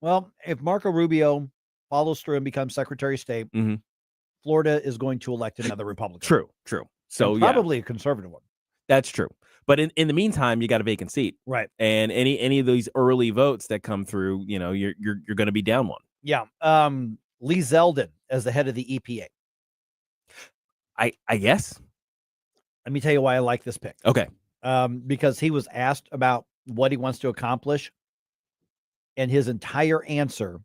Well, if Marco Rubio follows through and becomes Secretary of State, Florida is going to elect another Republican. True. So and probably a conservative one. That's true. But in the meantime, you got a vacant seat, right? And any of these early votes that come through, you're going to be down one. Yeah. Lee Zeldin as the head of the EPA. I guess. Let me tell you why I like this pick. Okay. Because he was asked about what he wants to accomplish, and his entire answer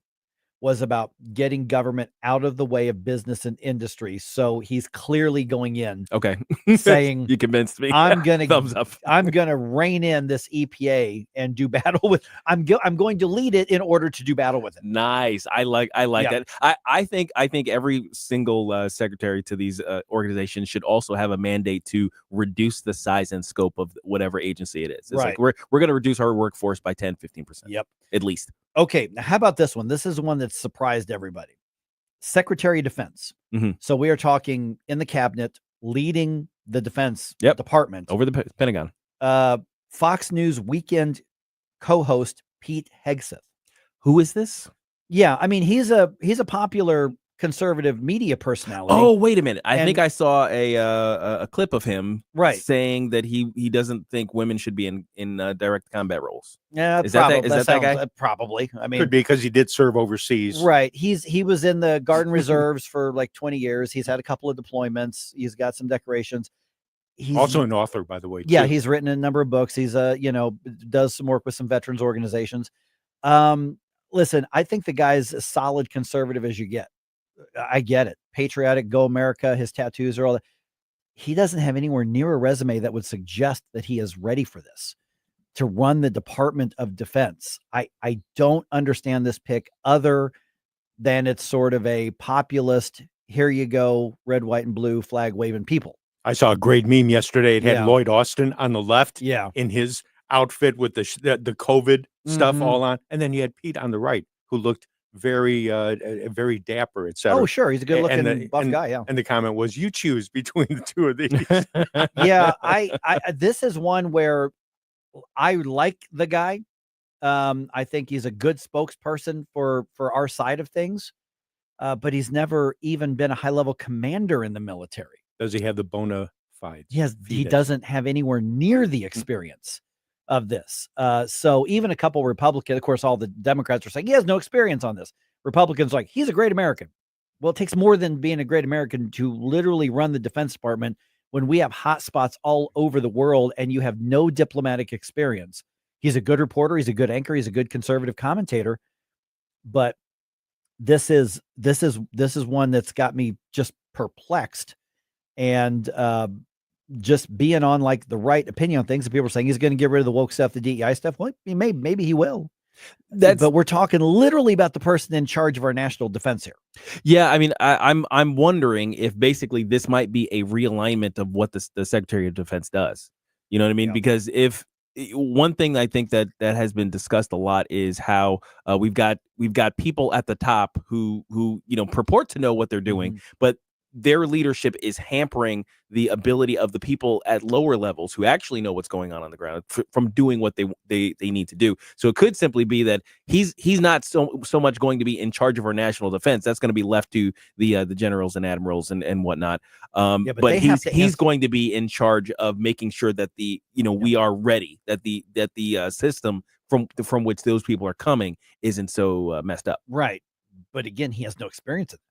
was about getting government out of the way of business and industry. So he's clearly going in. Okay. Saying, you convinced me. I'm going to thumbs up. I'm going to rein in this EPA and do battle with, I'm going to lead it in order to do battle with it. Nice. I like that. I think every single secretary to these organizations should also have a mandate to reduce the size and scope of whatever agency it is. It's like we're going to reduce our workforce by 10-15%. Yep. At least. Okay, now how about this one? This is one that surprised everybody. Secretary of Defense. So we are talking in the cabinet, leading the Defense Department. Over the Pentagon. Fox News Weekend co-host Pete Hegseth. Who is this? Yeah, I mean, he's a popular conservative media personality. Oh, wait a minute. I think I saw a clip of him saying that he doesn't think women should be in direct combat roles. Yeah, is that guy? Probably. I mean, could be because he did serve overseas. Right. He was in the Garden Reserves for like 20 years. He's had a couple of deployments. He's got some decorations. He's also an author, by the way. Yeah, he's written a number of books. He's does some work with some veterans organizations. Listen, I think the guy's as solid conservative as you get. I get it. Patriotic, go America, his tattoos are all that. He doesn't have anywhere near a resume that would suggest that he is ready for this, to run the Department of Defense. I don't understand this pick other than it's sort of a populist, here you go, red, white, and blue flag waving people. I saw a great meme yesterday. It had Lloyd Austin on the left in his outfit with the COVID stuff all on. And then you had Pete on the right, who looked very dapper, etc. Oh, sure. He's a good looking buff guy. Yeah. And the comment was, you choose between the two of these. Yeah. I this is one where I like the guy. I think he's a good spokesperson for our side of things. But he's never even been a high level commander in the military. Does he have the bona fides? Yes. He doesn't have anywhere near the experience of this. So even a couple Republicans, of course, all the Democrats are saying he has no experience on this. Republicans are like, he's a great American. Well, it takes more than being a great American to literally run the Defense Department when we have hot spots all over the world and you have no diplomatic experience. He's a good reporter. He's a good anchor. He's a good conservative commentator. But this is one that's got me just perplexed. And just being on like the right opinion on things, and people are saying he's going to get rid of the woke stuff, the DEI stuff. Well, maybe he will. But we're talking literally about the person in charge of our national defense here. Yeah, I mean, I'm wondering if basically this might be a realignment of what the Secretary of Defense does. You know what I mean? Yeah. Because if one thing I think that has been discussed a lot is how we've got people at the top who purport to know what they're doing, but their leadership is hampering the ability of the people at lower levels who actually know what's going on the ground from doing what they need to do. So it could simply be that he's not so much going to be in charge of our national defense. That's going to be left to the generals and admirals and whatnot. But he's going to be in charge of making sure that we are ready, that the system from which those people are coming isn't so messed up. Right. But again, he has no experience in that.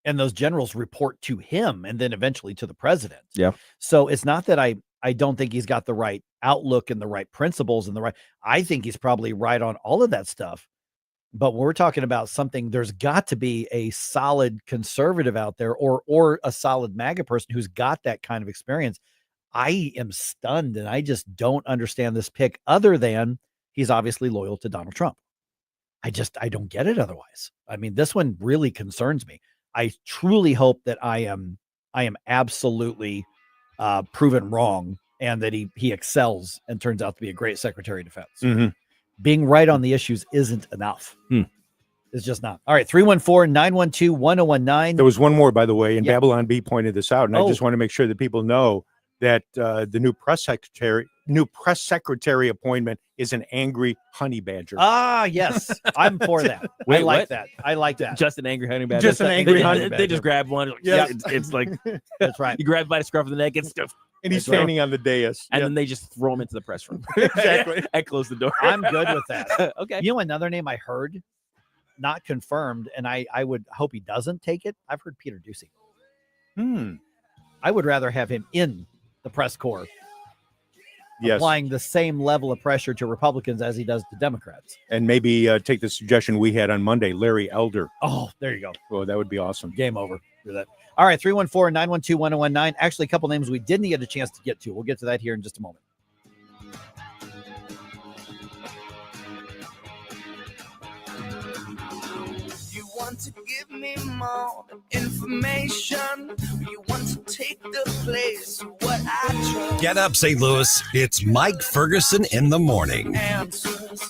And those generals report to him and then eventually to the president. Yeah. So it's not that I don't think he's got the right outlook and the right principles and I think he's probably right on all of that stuff. But when we're talking about something, there's got to be a solid conservative out there or a solid MAGA person who's got that kind of experience. I am stunned and I just don't understand this pick other than he's obviously loyal to Donald Trump. I don't get it otherwise. I mean, this one really concerns me. I truly hope that I am absolutely proven wrong and that he excels and turns out to be a great Secretary of Defense. Being right on the issues isn't enough. It's just not. All right, 314-912-1019. There was one more, by the way, and Babylon B pointed this out, and I just want to make sure that people know that the new press secretary new press secretary appointment is an angry honey badger. Ah, yes. I'm for that. Wait, I like what? that. I like that. Just an angry honey badger. Just an angry honey They badger. just grab one. Yeah. It's like That's right. you grab by the scruff of the neck and stuff, And he's That's right. standing on the dais. and then they just throw him into the press room. Exactly. And close the door. I'm good with that. Okay. You know another name I heard, not confirmed, and I would hope he doesn't take it. I've heard Peter Ducey. I would rather have him in the press corps, Yes. applying the same level of pressure to Republicans as he does to Democrats. And maybe take the suggestion we had on Monday, Larry Elder. Oh, there you go. Oh, that would be awesome. Game over. Do that. All right, 314-912-1019. Actually, a couple names we didn't get a chance to get to. We'll get to that here in just a moment. You want to give me more information? You want to take the place of what I trust? Get up, St. Louis. It's Mike Ferguson in the morning. Answers.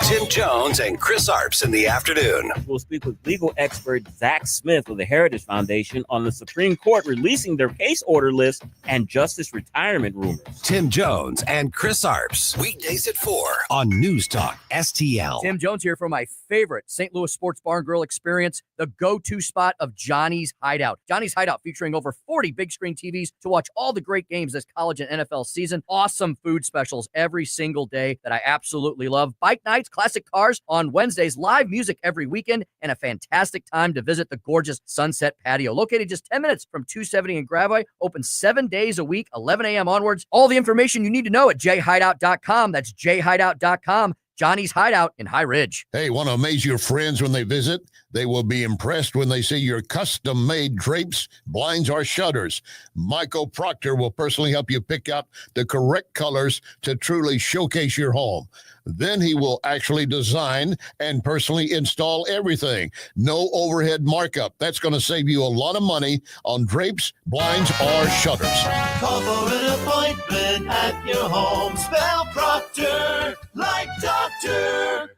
Tim Jones and Chris Arps in the afternoon. We'll speak with legal expert Zach Smith of the Heritage Foundation on the Supreme Court releasing their case order list and justice retirement rumors. Tim Jones and Chris Arps. Weekdays at 4 on News Talk STL. Tim Jones here for my favorite St. Louis Sports Bar and Grill experience, the go-to spot of Johnny's Hideout. Johnny's Hideout featuring over 40 big screen TVs to watch all the great games this college and NFL season. Awesome food specials every single day that I absolutely love. Bike nights, classic cars on Wednesdays, live music every weekend, and a fantastic time to visit the gorgeous Sunset Patio. Located just 10 minutes from 270 in Gravois, open 7 days a week, 11 a.m. onwards. All the information you need to know at jhideout.com. That's jhideout.com. Johnny's Hideout in High Ridge. Hey, want to amaze your friends when they visit? They will be impressed when they see your custom-made drapes, blinds, or shutters. Michael Proctor will personally help you pick out the correct colors to truly showcase your home. Then he will actually design and personally install everything. No overhead markup. That's going to save you a lot of money on drapes, blinds, or shutters. Call for an appointment at your home. Spell Proctor like doctor.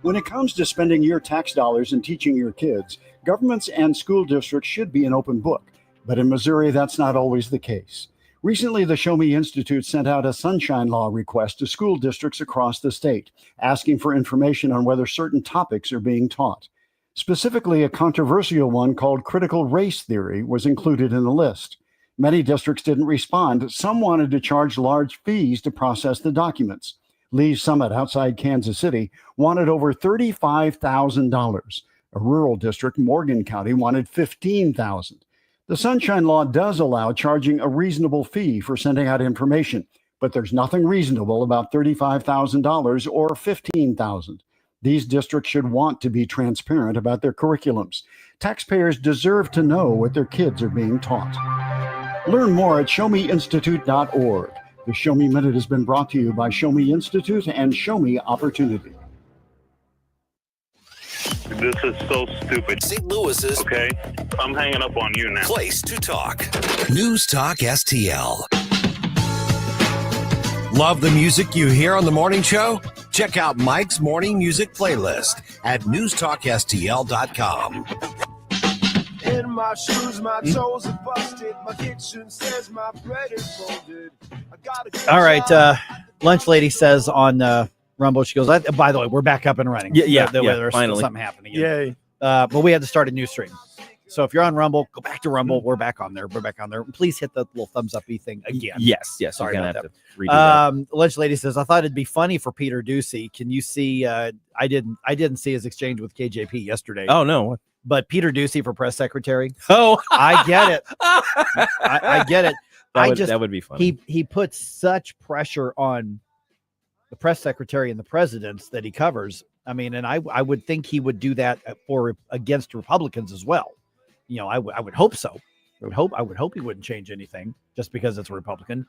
When it comes to spending your tax dollars and teaching your kids, governments and school districts should be an open book. But in Missouri, that's not always the case. Recently, the Show Me Institute sent out a sunshine law request to school districts across the state, asking for information on whether certain topics are being taught. Specifically, a controversial one called critical race theory was included in the list. Many districts didn't respond. Some wanted to charge large fees to process the documents. Lee's Summit outside Kansas City wanted over $35,000. A rural district, Morgan County, wanted $15,000. The Sunshine Law does allow charging a reasonable fee for sending out information, but there's nothing reasonable about $35,000 or $15,000. These districts should want to be transparent about their curriculums. Taxpayers deserve to know what their kids are being taught. Learn more at showmeinstitute.org. The Show Me Minute has been brought to you by Show Me Institute and Show Me Opportunity. This is so stupid. St. Louis's Okay, I'm hanging up on you now. place to talk. News Talk STL. Love the music you hear on the morning show? Check out Mike's morning music playlist at newstalkstl.com. In my shoes, my toes are busted. My kitchen says my bread is folded. I gotta All right. Lunch Lady says on Rumble, she goes, by the way, we're back up and running. There's finally. something happening. Yay. But we had to start a new stream. So if you're on Rumble, go back to Rumble. We're back on there. Please hit the little thumbs up thing again. Yes. Sorry You're gonna about have to redo that. Lunch Lady says, I thought it'd be funny for Peter Ducey. Can you see? I didn't see his exchange with KJP yesterday. Oh no. But Peter Ducey for press secretary. Oh, I get it. I get it. that would be funny. He puts such pressure on the press secretary and the presidents that he covers. I mean, and I would think he would do that against Republicans as well. You know, I would hope so. I would hope he wouldn't change anything just because it's a Republican.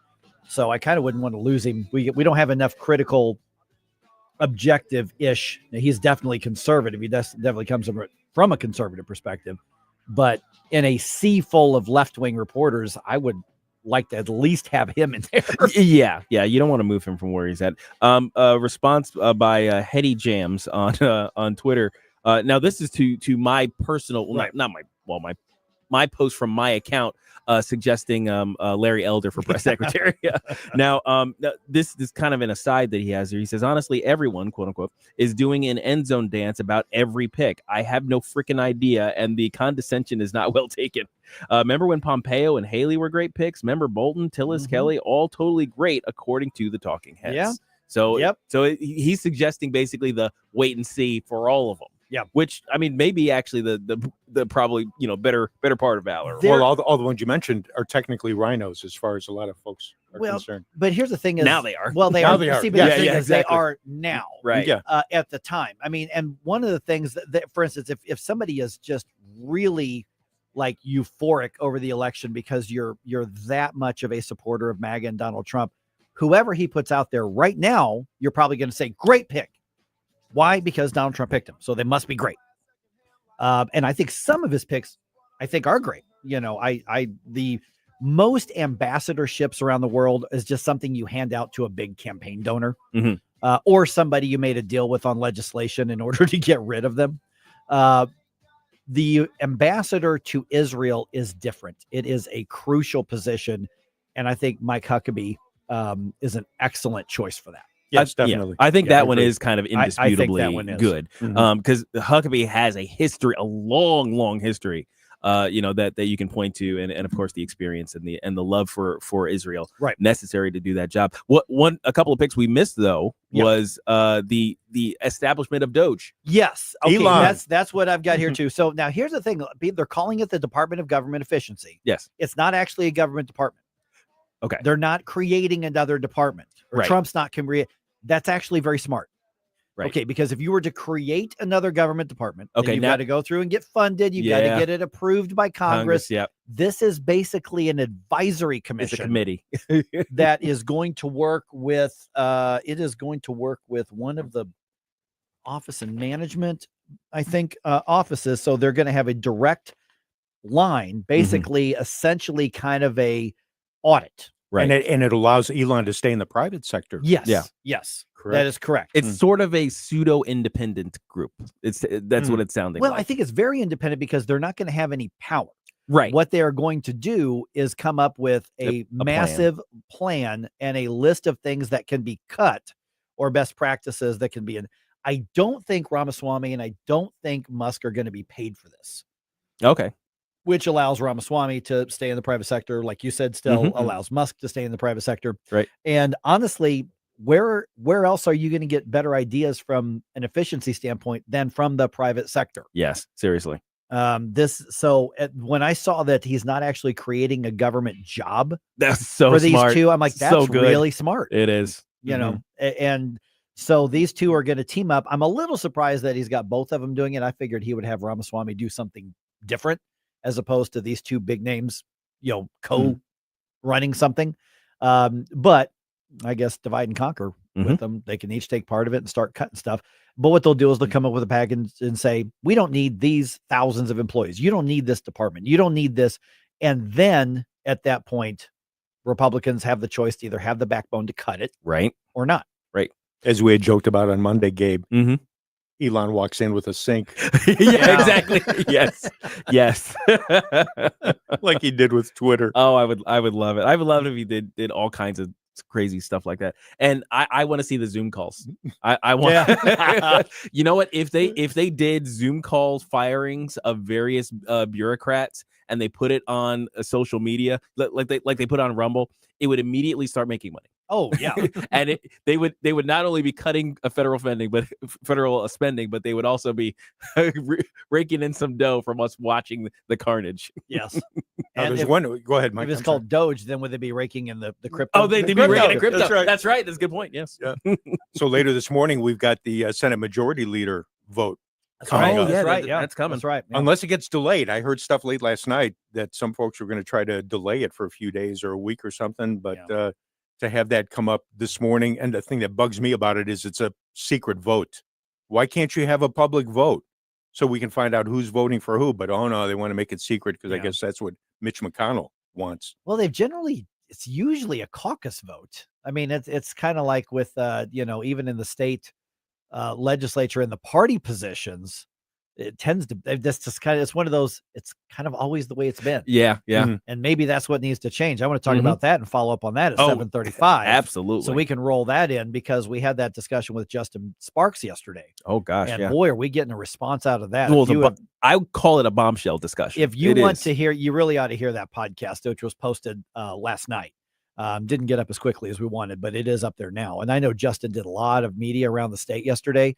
So I kind of wouldn't want to lose him. We don't have enough critical, objective-ish. He's definitely conservative. He definitely comes from a conservative perspective. But in a sea full of left-wing reporters, I would like to at least have him in there. Yeah. You don't want to move him from where he's at. A response by Hetty Jams on Twitter. Now this is to my personal, Right. not my my post from my account suggesting Larry Elder for press secretary. Now, this is kind of an aside that he has here. He says, honestly, everyone, quote unquote, is doing an end zone dance about every pick. I have no freaking idea, and the condescension is not well taken. Remember when Pompeo and Haley were great picks? Remember Bolton, Tillis, Kelly, all totally great according to the talking heads. Yeah. So, he's suggesting basically the wait and see for all of them. Yeah, which I mean, maybe actually the probably better part of valor. Well, all the ones you mentioned are technically rhinos, as far as a lot of folks are concerned. But here's the thing: is now they are. Well, they now are. They are. See, but Yeah, the thing is exactly. they are now, right? Yeah. At the time, I mean, and one of the things that for instance, if somebody is just really like euphoric over the election because you're that much of a supporter of MAGA and Donald Trump, whoever he puts out there right now, you're probably going to say, great pick. Why? Because Donald Trump picked him. So they must be great. And I think some of his picks, I think, are great. The most ambassadorships around the world is just something you hand out to a big campaign donor or somebody you made a deal with on legislation in order to get rid of them. The ambassador to Israel is different. It is a crucial position. And I think Mike Huckabee is an excellent choice for that. Yes, definitely. I think that one is kind of indisputably that one is. good. Because Huckabee has a history, a long history, that you can point to, and of course the experience and the love for Israel, right, necessary to do that job. A couple of picks we missed though was the establishment of Doge. Yes, okay, Elon. that's what I've got here too. So now here's the thing: they're calling it the Department of Government Efficiency. Yes, it's not actually a government department. Okay, they're not creating another department. Or right. Trump's not creating. That's actually very smart. Right. Okay, because if you were to create another government department, okay, you've got to go through and get funded. You've got to get it approved by Congress. Yeah. This is basically an advisory commission. It's a committee that is going to work with one of the office and management, I think, offices. So they're going to have a direct line, basically, essentially kind of a audit. Right. And it allows Elon to stay in the private sector. Yes. Yeah. Yes. Correct. That is correct. It's sort of a pseudo independent group. That's what it's sounding like. I think it's very independent because they're not going to have any power. Right. What they are going to do is come up with a massive plan and a list of things that can be cut or best practices that can be in. I don't think Ramaswamy and I don't think Musk are going to be paid for this. Okay. Which allows Ramaswamy to stay in the private sector, like you said, still allows Musk to stay in the private sector. Right. And honestly, where else are you going to get better ideas from an efficiency standpoint than from the private sector? Yes, seriously. When I saw that he's not actually creating a government job, that's so for these smart. two, I'm like, that's so good. really smart. It is. You know, and so these two are going to team up. I'm a little surprised that he's got both of them doing it. I figured he would have Ramaswamy do something different, as opposed to these two big names, co-running something. But I guess divide and conquer with them. They can each take part of it and start cutting stuff. But what they'll do is they'll come up with a package and say, we don't need these thousands of employees. You don't need this department. You don't need this. And then at that point, Republicans have the choice to either have the backbone to cut it right or not. Right. As we had joked about on Monday, Gabe, Elon walks in with a sink. Yeah, exactly. Yes. Like he did with Twitter. Oh, I would love it. I would love it if he did all kinds of crazy stuff like that. And I want to see the Zoom calls. I want you know what? If they did Zoom calls firings of various bureaucrats and they put it on social media like they put on Rumble, it would immediately start making money. Oh yeah, and they would not only be cutting a federal spending, but they would also be raking in some dough from us watching the carnage. Yes. And go ahead, Mike. If it's called Doge, then would they be raking in the crypto? Oh, they'd be raking in crypto. That's right. That's right. That's a good point. Yes. Yeah. So later this morning, we've got the Senate Majority Leader vote. Coming up. yeah, That's right. that's coming. That's right. Yeah. Unless it gets delayed. I heard stuff late last night that some folks were going to try to delay it for a few days or a week or something. But to have that come up this morning, and the thing that bugs me about it is it's a secret vote. Why can't you have a public vote so we can find out who's voting for who? But oh no, they want to make it secret because I guess that's what Mitch McConnell wants. Well, it's usually a caucus vote. I mean, it's kind of like with even in the state legislature in the party positions, it tends to, that's just kind of, it's one of those, it's kind of always the way it's been. Yeah. And maybe that's what needs to change. I want to talk about that and follow up on that at 7:35. Absolutely. So we can roll that in, because we had that discussion with Justin Sparks yesterday. Oh gosh. And boy, are we getting a response out of that. Well, I would call it a bombshell discussion. If you want to hear, you really ought to hear that podcast, which was posted last night. Didn't get up as quickly as we wanted, but it is up there now. And I know Justin did a lot of media around the state yesterday.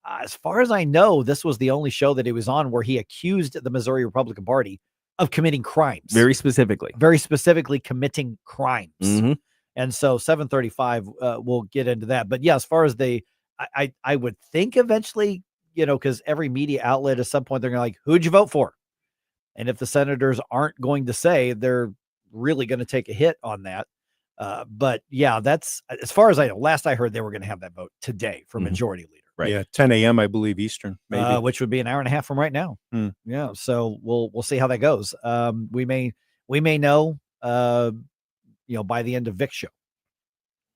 As far as I know, this was the only show that he was on where he accused the Missouri Republican Party of committing crimes. Very specifically committing crimes. And so 7:35, we'll get into that. But yeah, as far as I would think eventually, because every media outlet at some point, they're going to like, who'd you vote for? And if the senators aren't going to say, they're really going to take a hit on that. But yeah, that's as far as I know. Last I heard, they were going to have that vote today for majority leader. Right. Yeah. 10 a.m. I believe Eastern, maybe. Which would be an hour and a half from right now. Yeah. So we'll see how that goes. We may know, by the end of Vic's show,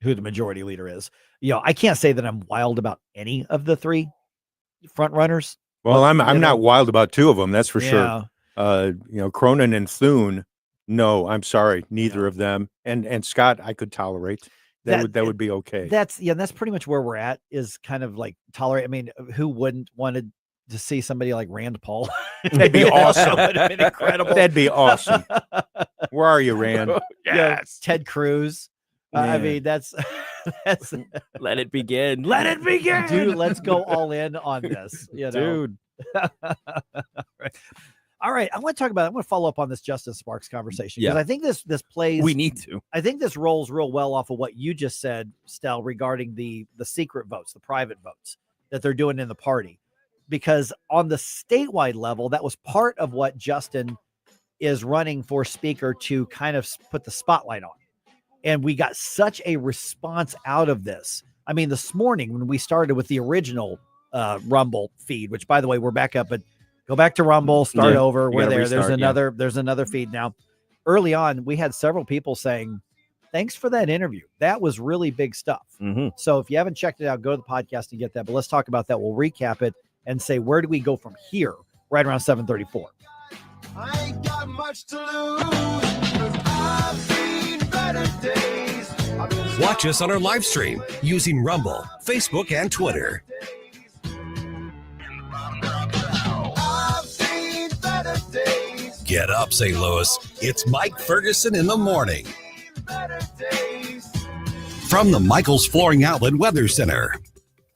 who the majority leader is. I can't say that I'm wild about any of the three front runners. Well, I'm not wild about two of them. That's for sure. Cronin and Thune. No, I'm sorry. Neither of them. And Scott, I could tolerate. That would be okay. That's pretty much where we're at, is kind of like tolerate. I mean, who wouldn't wanted to see somebody like Rand Paul? That'd be awesome. That would have been incredible. That'd be awesome. Where are you, Rand? Yes. Ted Cruz. I mean, that's let it begin. Let it begin. Dude, let's go all in on this. Dude. All right, I want to follow up on this Justin Sparks conversation, because I think this plays. We need to. I think this rolls real well off of what you just said, Stel, regarding the secret votes, the private votes that they're doing in the party, because on the statewide level, that was part of what Justin is running for speaker to kind of put the spotlight on, and we got such a response out of this. I mean, this morning when we started with the original Rumble feed, which by the way, we're back up, but go back to Rumble, start over. We're there. There's another feed now. Early on, we had several people saying, thanks for that interview. That was really big stuff. So if you haven't checked it out, go to the podcast and get that. But let's talk about that. We'll recap it and say, where do we go from here? Right around 7:34. I ain't got much to lose, 'cause I've seen better days. Watch us on our live stream using Rumble, Facebook, and Twitter. Get up, St. Louis. It's Mike Ferguson in the morning. From the Michael's Flooring Outlet Weather Center.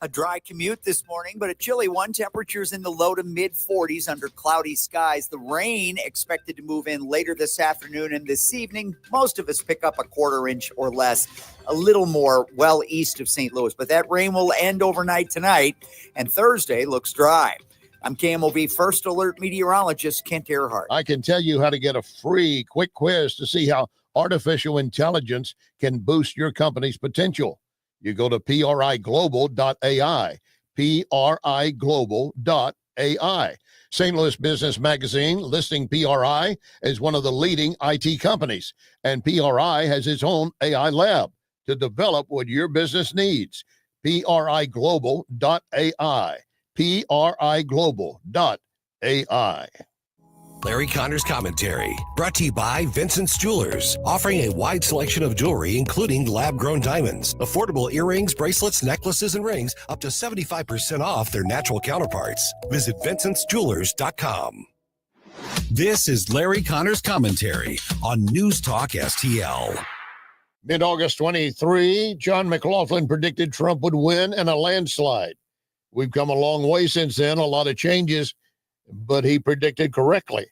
A dry commute this morning, but a chilly one. Temperatures in the low to mid 40s under cloudy skies. The rain expected to move in later this afternoon and this evening. Most of us pick up a quarter inch or less, a little more well east of St. Louis. But that rain will end overnight tonight, and Thursday looks dry. I'm KMOV First Alert meteorologist Kent Earhart. I can tell you how to get a free quick quiz to see how artificial intelligence can boost your company's potential. You go to priglobal.ai, priglobal.ai. St. Louis Business Magazine listing PRI as one of the leading IT companies, and PRI has its own AI lab to develop what your business needs. priglobal.ai. priglobal.ai. Larry Connor's commentary, brought to you by Vincent's Jewelers, offering a wide selection of jewelry, including lab-grown diamonds, affordable earrings, bracelets, necklaces, and rings, up to 75% off their natural counterparts. Visit vincentsjewelers.com. This is Larry Connor's commentary on News Talk STL. Mid-August 23, John McLaughlin predicted Trump would win in a landslide. We've come a long way since then, a lot of changes, but he predicted correctly.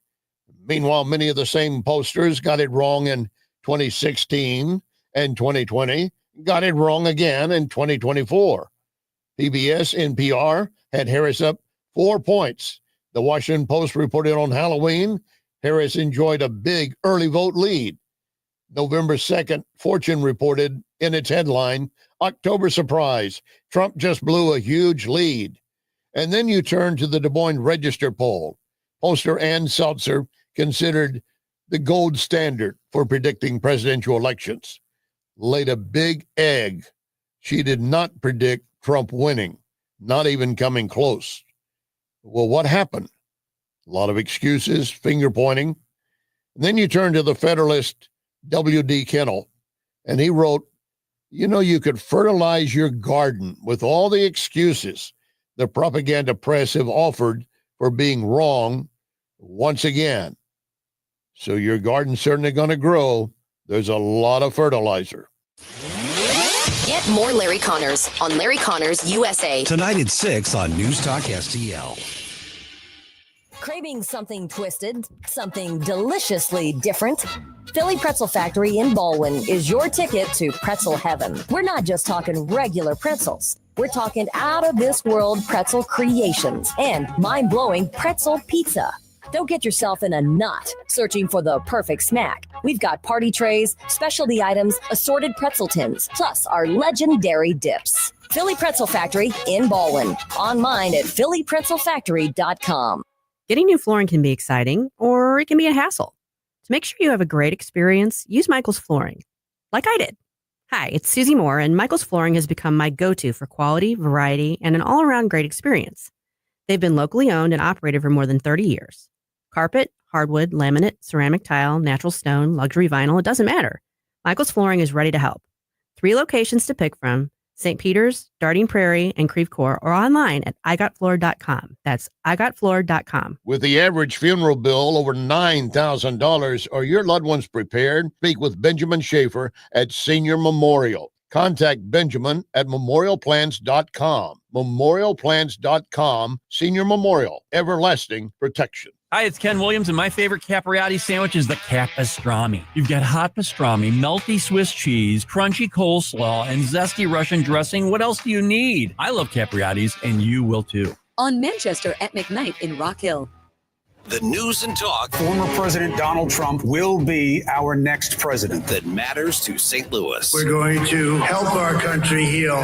Meanwhile, many of the same posters got it wrong in 2016 and 2020, got it wrong again in 2024. PBS NPR had Harris up 4 points. The Washington Post reported on Halloween, Harris enjoyed a big early vote lead. November 2nd, Fortune reported in its headline, October surprise, Trump just blew a huge lead. And then you turn to the Des Moines Register poll. Pollster Ann Seltzer considered the gold standard for predicting presidential elections. Laid a big egg. She did not predict Trump winning, not even coming close. Well, what happened? A lot of excuses, finger pointing. And then you turn to the Federalist W.D. Kennel, and he wrote, you could fertilize your garden with all the excuses the propaganda press have offered for being wrong once again. So your garden's certainly going to grow. There's a lot of fertilizer. Get more Larry Connors on Larry Connors USA. Tonight at 6 on News Talk STL. Craving something twisted, something deliciously different? Philly Pretzel Factory in Baldwin is your ticket to pretzel heaven. We're not just talking regular pretzels. We're talking out-of-this-world pretzel creations and mind-blowing pretzel pizza. Don't get yourself in a knot searching for the perfect snack. We've got party trays, specialty items, assorted pretzel tins, plus our legendary dips. Philly Pretzel Factory in Baldwin. Online at phillypretzelfactory.com. Getting new flooring can be exciting, or it can be a hassle. To make sure you have a great experience, use Michael's Flooring, like I did. Hi, it's Susie Moore, and Michael's Flooring has become my go-to for quality, variety, and an all-around great experience. They've been locally owned and operated for more than 30 years. Carpet, hardwood, laminate, ceramic tile, natural stone, luxury vinyl, it doesn't matter. Michael's Flooring is ready to help. 3 locations to pick from: St. Peter's, Darting Prairie, and Creve Coeur, or online at igotfloor.com. That's igotfloor.com. With the average funeral bill over $9,000, are your loved ones prepared? Speak with Benjamin Schaefer at Senior Memorial. Contact Benjamin at memorialplans.com. Memorialplans.com. Senior Memorial, everlasting protection. Hi, it's Ken Williams, and my favorite Capriati sandwich is the Capastrami. You've got hot pastrami, melty Swiss cheese, crunchy coleslaw, and zesty Russian dressing. What else do you need? I love Capriati's, and you will too. On Manchester at McKnight in Rock Hill. The news and talk. Former President Donald Trump will be our next president. That matters to St. Louis. We're going to help our country heal.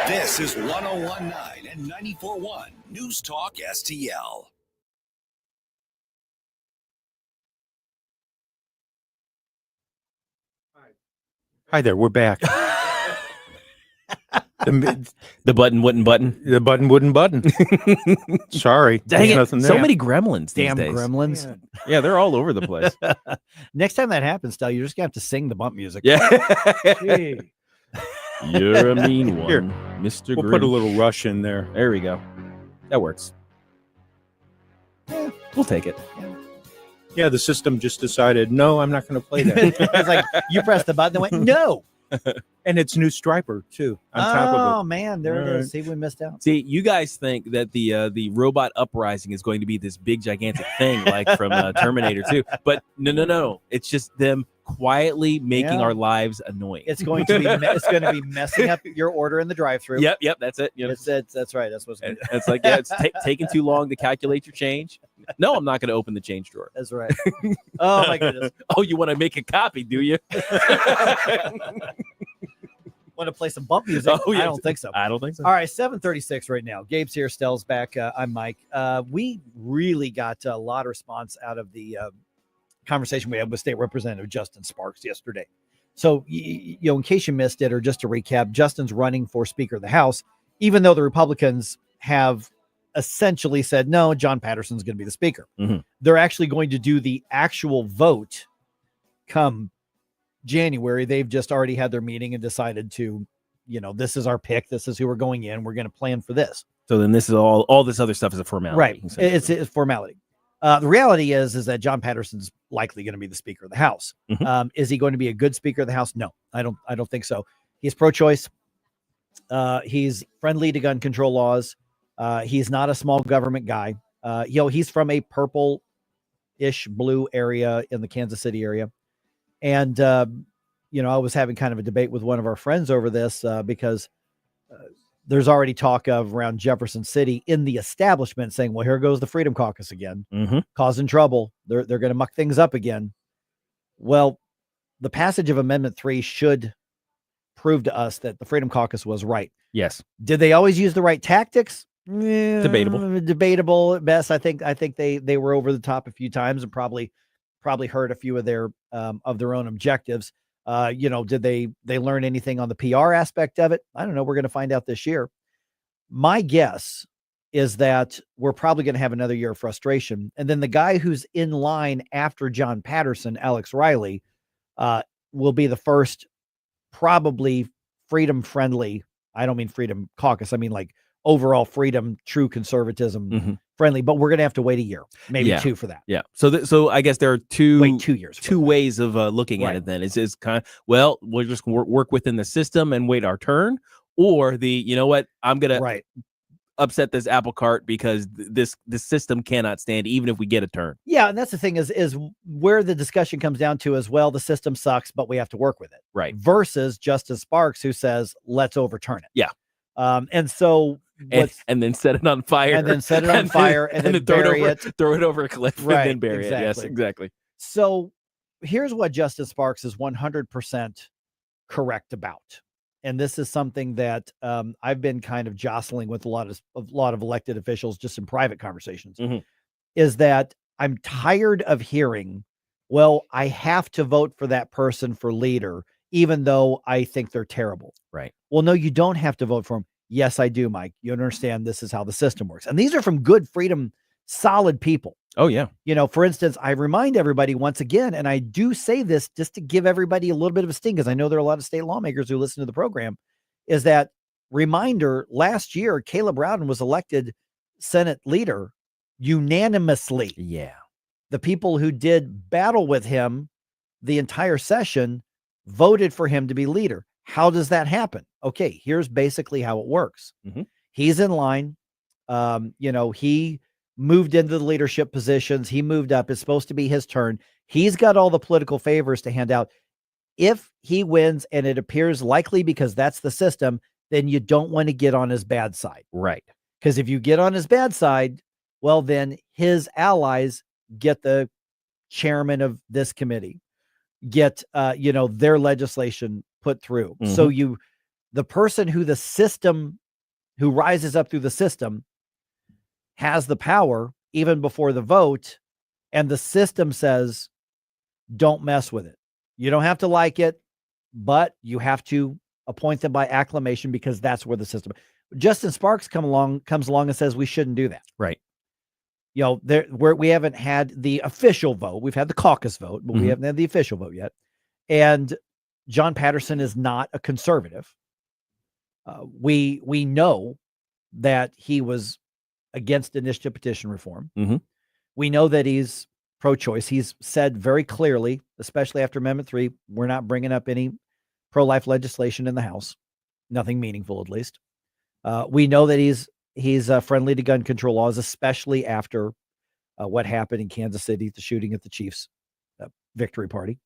This is 101.9 and 94.1 News Talk STL. Hi there, we're back. The button wouldn't button. The button wouldn't button. Sorry. Dang it. Nothing there. So many gremlins these Damn days. gremlins. Yeah, they're all over the place. Next time that happens, Stel, you're just going to have to sing the bump music. Yeah. Hey. You're a mean one, Here, Mr. We'll Grinch. put a little rush in there. There we go. That works. We'll take it. Yeah, the system just decided, no, I'm not going to play that. It's like you pressed the button and went, no. And it's new striper, too, on top of it. Oh, man, there it is. See, we missed out. See, you guys think that the robot uprising is going to be this big, gigantic thing like from Terminator 2. But no. It's just them quietly making our lives annoying. It's going to be messing up your order in the drive-thru. Yep, that's it. Yep. That's right. That's what's going to It's like, it's taking too long to calculate your change. No, I'm not going to open the change drawer. That's right. Oh, my goodness. Oh, you want to make a copy, do you? Want to play some bump music? Oh, yes. I don't think so. I don't think so. All right, 7:36 right now. Gabe's here. Stell's back. I'm Mike. We really got a lot of response out of the conversation we had with State Representative Justin Sparks yesterday. So, in case you missed it, or just to recap, Justin's running for Speaker of the House, even though the Republicans have essentially said, no, John Patterson's going to be the Speaker. Mm-hmm. They're actually going to do the actual vote come January. They've just already had their meeting and decided to, this is our pick. This is who we're going in. We're going to plan for this. So then this is all this other stuff is a formality. Right. It's formality. The reality is that John Patterson's likely going to be the Speaker of the House. Mm-hmm. Is he going to be a good Speaker of the House? No, I don't think so. He's pro-choice. He's friendly to gun control laws. He's not a small government guy. He's from a purple-ish blue area in the Kansas City area. And, I was having kind of a debate with one of our friends over this because there's already talk of around Jefferson City in the establishment saying, well, here goes the Freedom Caucus again, causing trouble. They're going to muck things up again. Well, the passage of Amendment 3 should prove to us that the Freedom Caucus was right. Yes. Did they always use the right tactics? Debatable at best. I think they were over the top a few times and probably hurt a few of their own objectives. Did they learn anything on the PR aspect of it? I don't know. We're going to find out this year. My guess is that we're probably going to have another year of frustration. And then the guy who's in line after John Patterson, Alex Riley, will be the first probably freedom-friendly. I don't mean freedom caucus. I mean like overall freedom, true conservatism friendly. But we're going to have to wait a year, maybe 2 for that. Yeah. So I guess there are 2 years. 2 ways of looking at it. Then it's kind of, well, we'll just work within the system and wait our turn, or you know what, I'm gonna upset this apple cart because this system cannot stand even if we get a turn. Yeah, and that's the thing is where the discussion comes down to as well. The system sucks, but we have to work with it. Right. Versus Justice Sparks, who says, let's overturn it. Yeah. And so and then set it on fire. And then set it on fire and then bury it. Throw it over a cliff Right, and then bury it. Yes, exactly. So here's what Justice Sparks is 100% correct about. And this is something that I've been kind of jostling with a lot of elected officials just in private conversations, is that I'm tired of hearing, well, I have to vote for that person for leader, even though I think they're terrible. Right. Well, no, you don't have to vote for them. Yes, I do, Mike. You understand this is how the system works. And these are from good, freedom, solid people. Oh, yeah. You know, for instance, I remind everybody once again, and I do say this just to give everybody a little bit of a sting, because I know there are a lot of state lawmakers who listen to the program, is that reminder, last year, Caleb Rowden was elected Senate leader unanimously. Yeah. The people who did battle with him the entire session voted for him to be leader. How does that happen? Okay, here's basically how it works. He's in line. He moved into the leadership positions. He moved up. It's supposed to be his turn. He's got all the political favors to hand out. If he wins and it appears likely because that's the system, then you don't want to get on his bad side. Right. Because if you get on his bad side, well, then his allies get the chairman of this committee, get, their legislation put through. So the person who rises up through the system has the power even before the vote, and the system says, don't mess with it. You don't have to like it, but you have to appoint them by acclamation because that's where the system. Justin Sparks comes along and says we shouldn't do that. Right. We haven't had the official vote. We've had the caucus vote, but we haven't had the official vote yet. And John Patterson is not a conservative. We know that he was against initiative petition reform. We know that he's pro-choice. He's said very clearly, especially after Amendment 3, we're not bringing up any pro-life legislation in the House. Nothing meaningful, at least. We know that he's friendly to gun control laws, especially after what happened in Kansas City, the shooting at the Chiefs victory party.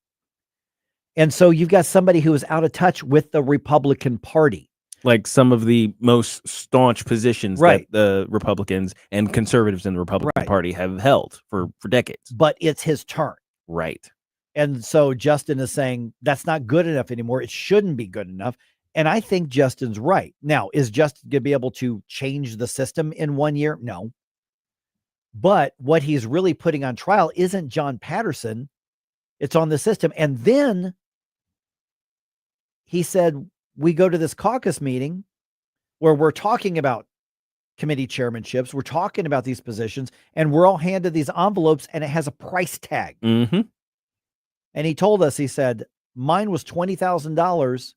And so you've got somebody who is out of touch with the Republican Party. Like some of the most staunch positions that the Republicans and conservatives in the Republican Party have held for decades. But it's his turn. Right. And so Justin is saying that's not good enough anymore. It shouldn't be good enough. And I think Justin's right. Now, is Justin going to be able to change the system in 1 year? No. But what he's really putting on trial isn't John Patterson. It's on the system. And then he said, we go to this caucus meeting where we're talking about committee chairmanships. We're talking about these positions, and we're all handed these envelopes, and it has a price tag. And he told us, he said, mine was $20,000.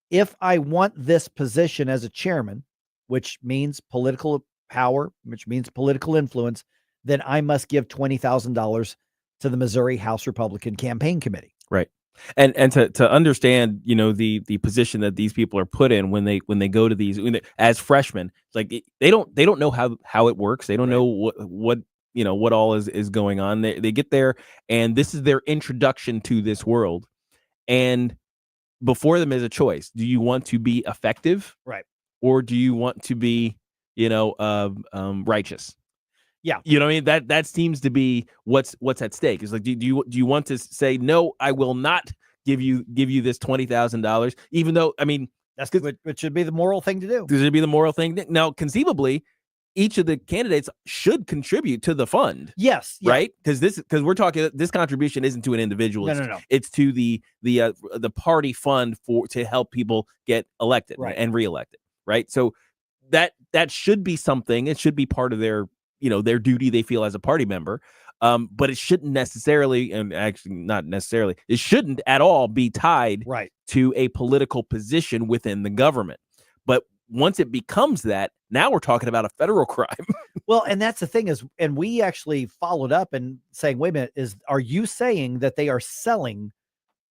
If I want this position as a chairman, which means political power, which means political influence, then I must give $20,000 to the Missouri House Republican Campaign Committee. Right. And to understand, the position that these people are put in when they go to these as freshmen, like they don't know how it works. They don't know what all is going on. They get there, and this is their introduction to this world. And before them is a choice. Do you want to be effective? Right. Or do you want to be, righteous? Yeah. You know what I mean? That seems to be what's at stake. It's like, do you want to say, no, I will not give you this $20,000, even though, I mean, that's good. Which should be the moral thing to do. This should be the moral thing. Now, conceivably, each of the candidates should contribute to the fund. Yes. Yeah. Right. Because we're talking, this contribution isn't to an individual. No. It's to the party fund to help people get elected and reelected. Right. So that should be something. It should be part of their, their duty they feel as a party member. But it shouldn't necessarily, and actually not necessarily, it shouldn't at all be tied to a political position within the government. But once it becomes that, now we're talking about a federal crime. Well, and that's the thing is, and we actually followed up and saying, wait a minute, are you saying that they are selling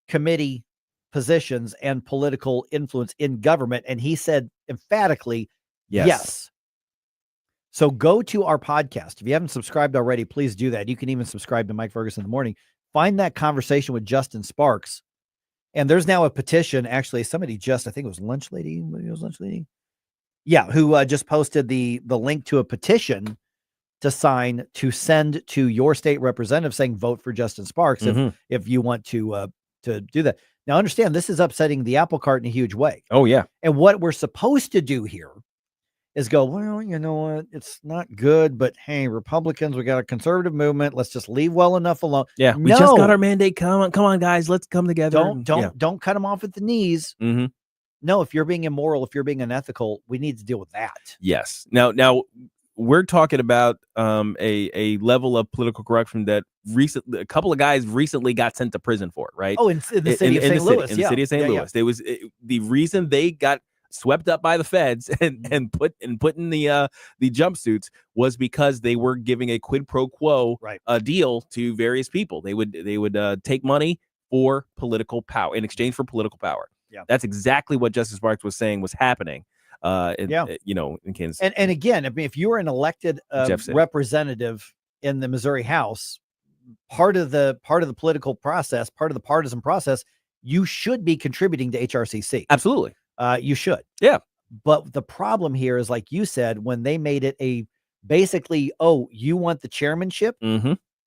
committee positions and political influence in government? And he said emphatically, yes. So go to our podcast. If you haven't subscribed already, please do that. You can even subscribe to Mike Ferguson in the Morning. Find that conversation with Justin Sparks. And there's now a petition. Actually, somebody I think it was Lunch Lady. Yeah, who just posted the link to a petition to sign to send to your state representative saying vote for Justin Sparks if you want to do that. Now, understand, this is upsetting the apple cart in a huge way. Oh, yeah. And what we're supposed to do here is go, well, you know what? It's not good, but hey, Republicans, we got a conservative movement. Let's just leave well enough alone. Yeah, we just got our mandate. Come on, guys, let's come together. Don't cut them off at the knees. No, if you're being immoral, if you're being unethical, we need to deal with that. Yes. Now we're talking about a level of political corruption that a couple of guys recently got sent to prison for, right? Oh, in the city of St. Louis. In the city of St. Louis. There was the reason they got swept up by the feds and put in the jumpsuits was because they were giving a quid pro quo deal to various people. They would take money for political power in exchange for political power. Yeah, that's exactly what Justice Sparks was saying was happening. In Kansas. And again, I mean, if you were an elected representative in the Missouri House, part of the political process, part of the partisan process, you should be contributing to HRCC. Absolutely, you should. Yeah, but the problem here is, like you said, when they made it basically, oh, you want the chairmanship,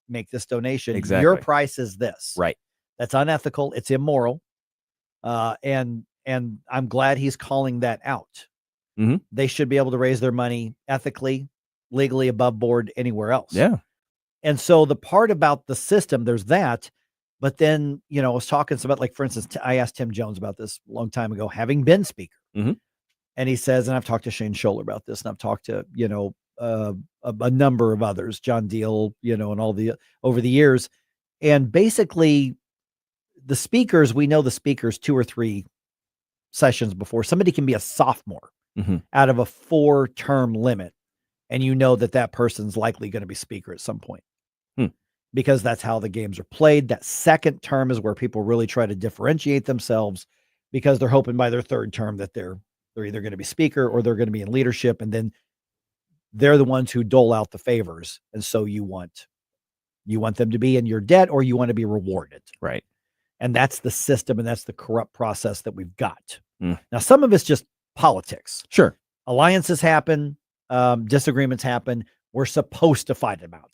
make this donation. Exactly. Your price is this. Right. That's unethical. It's immoral. And I'm glad he's calling that out. They should be able to raise their money ethically, legally, above board, anywhere else. Yeah. And so the part about the system, there's that. But then, I was talking about, like, for instance, I asked Tim Jones about this a long time ago, having been speaker. And he says, and I've talked to Shane Scholler about this, and I've talked to, a number of others, John Deal, and all over the years. And basically, the speakers, we know the speakers 2 or 3 sessions before. Somebody can be a sophomore out of a 4-term limit, and that person's likely going to be speaker at some point because that's how the games are played. That second term is where people really try to differentiate themselves because they're hoping by their 3rd term that they're either going to be speaker or they're going to be in leadership, and then they're the ones who dole out the favors. And so you want them to be in your debt, or you want to be rewarded. Right. And that's the system, and that's the corrupt process that we've got. Now, some of it's just politics. Sure. Alliances happen, disagreements happen. We're supposed to fight them out.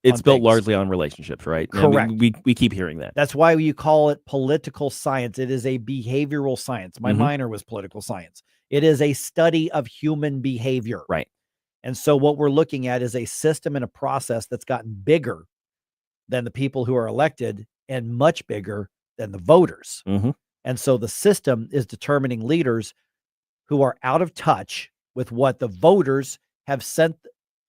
It's built largely on relationships, right? Correct. I mean, we keep hearing that. That's why you call it political science. It is a behavioral science. My minor was political science. It is a study of human behavior. Right. And so what we're looking at is a system and a process that's gotten bigger than the people who are elected and much bigger than the voters. And so the system is determining leaders who are out of touch with what the voters have sent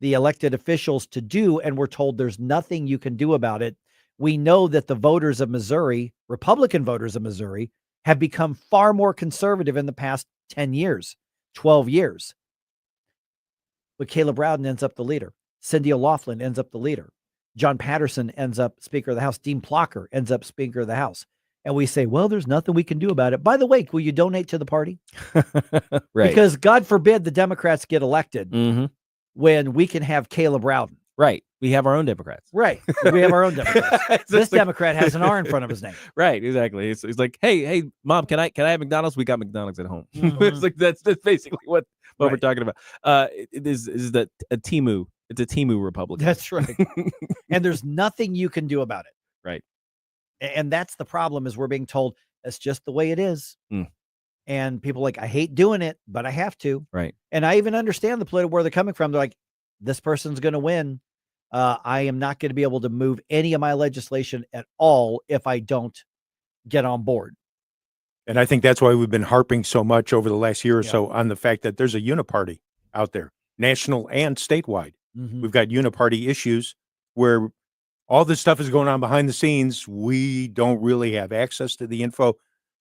the elected officials to do. And we're told there's nothing you can do about it. We know that the voters of Missouri, Republican voters of Missouri, have become far more conservative in the past 10 years, 12 years. But Caleb Rowden ends up the leader. Cindy O'Loughlin ends up the leader. John Patterson ends up Speaker of the House. Dean Plocker ends up Speaker of the House. And we say, well, there's nothing we can do about it. By the way, will you donate to the party? Right. Because God forbid the Democrats get elected when we can have Caleb Rowden. Right. We have our own Democrats. Right. We have our own Democrats. This Democrat has an R in front of his name. Right. Exactly. It's like, hey, Mom, can I have McDonald's? We got McDonald's at home. It's like that's basically what we're talking about. It is a Timu. It's a Timu Republican. That's right. And there's nothing you can do about it. Right. And that's the problem, is we're being told that's just the way it is. And people are like, I hate doing it, but I have to. Right. And I even understand where they're coming from. They're like, this person's going to win. I am not going to be able to move any of my legislation at all if I don't get on board. And I think that's why we've been harping so much over the last year or so on the fact that there's a uniparty out there, national and statewide. Mhm. We've got uniparty issues where all this stuff is going on behind the scenes. We don't really have access to the info.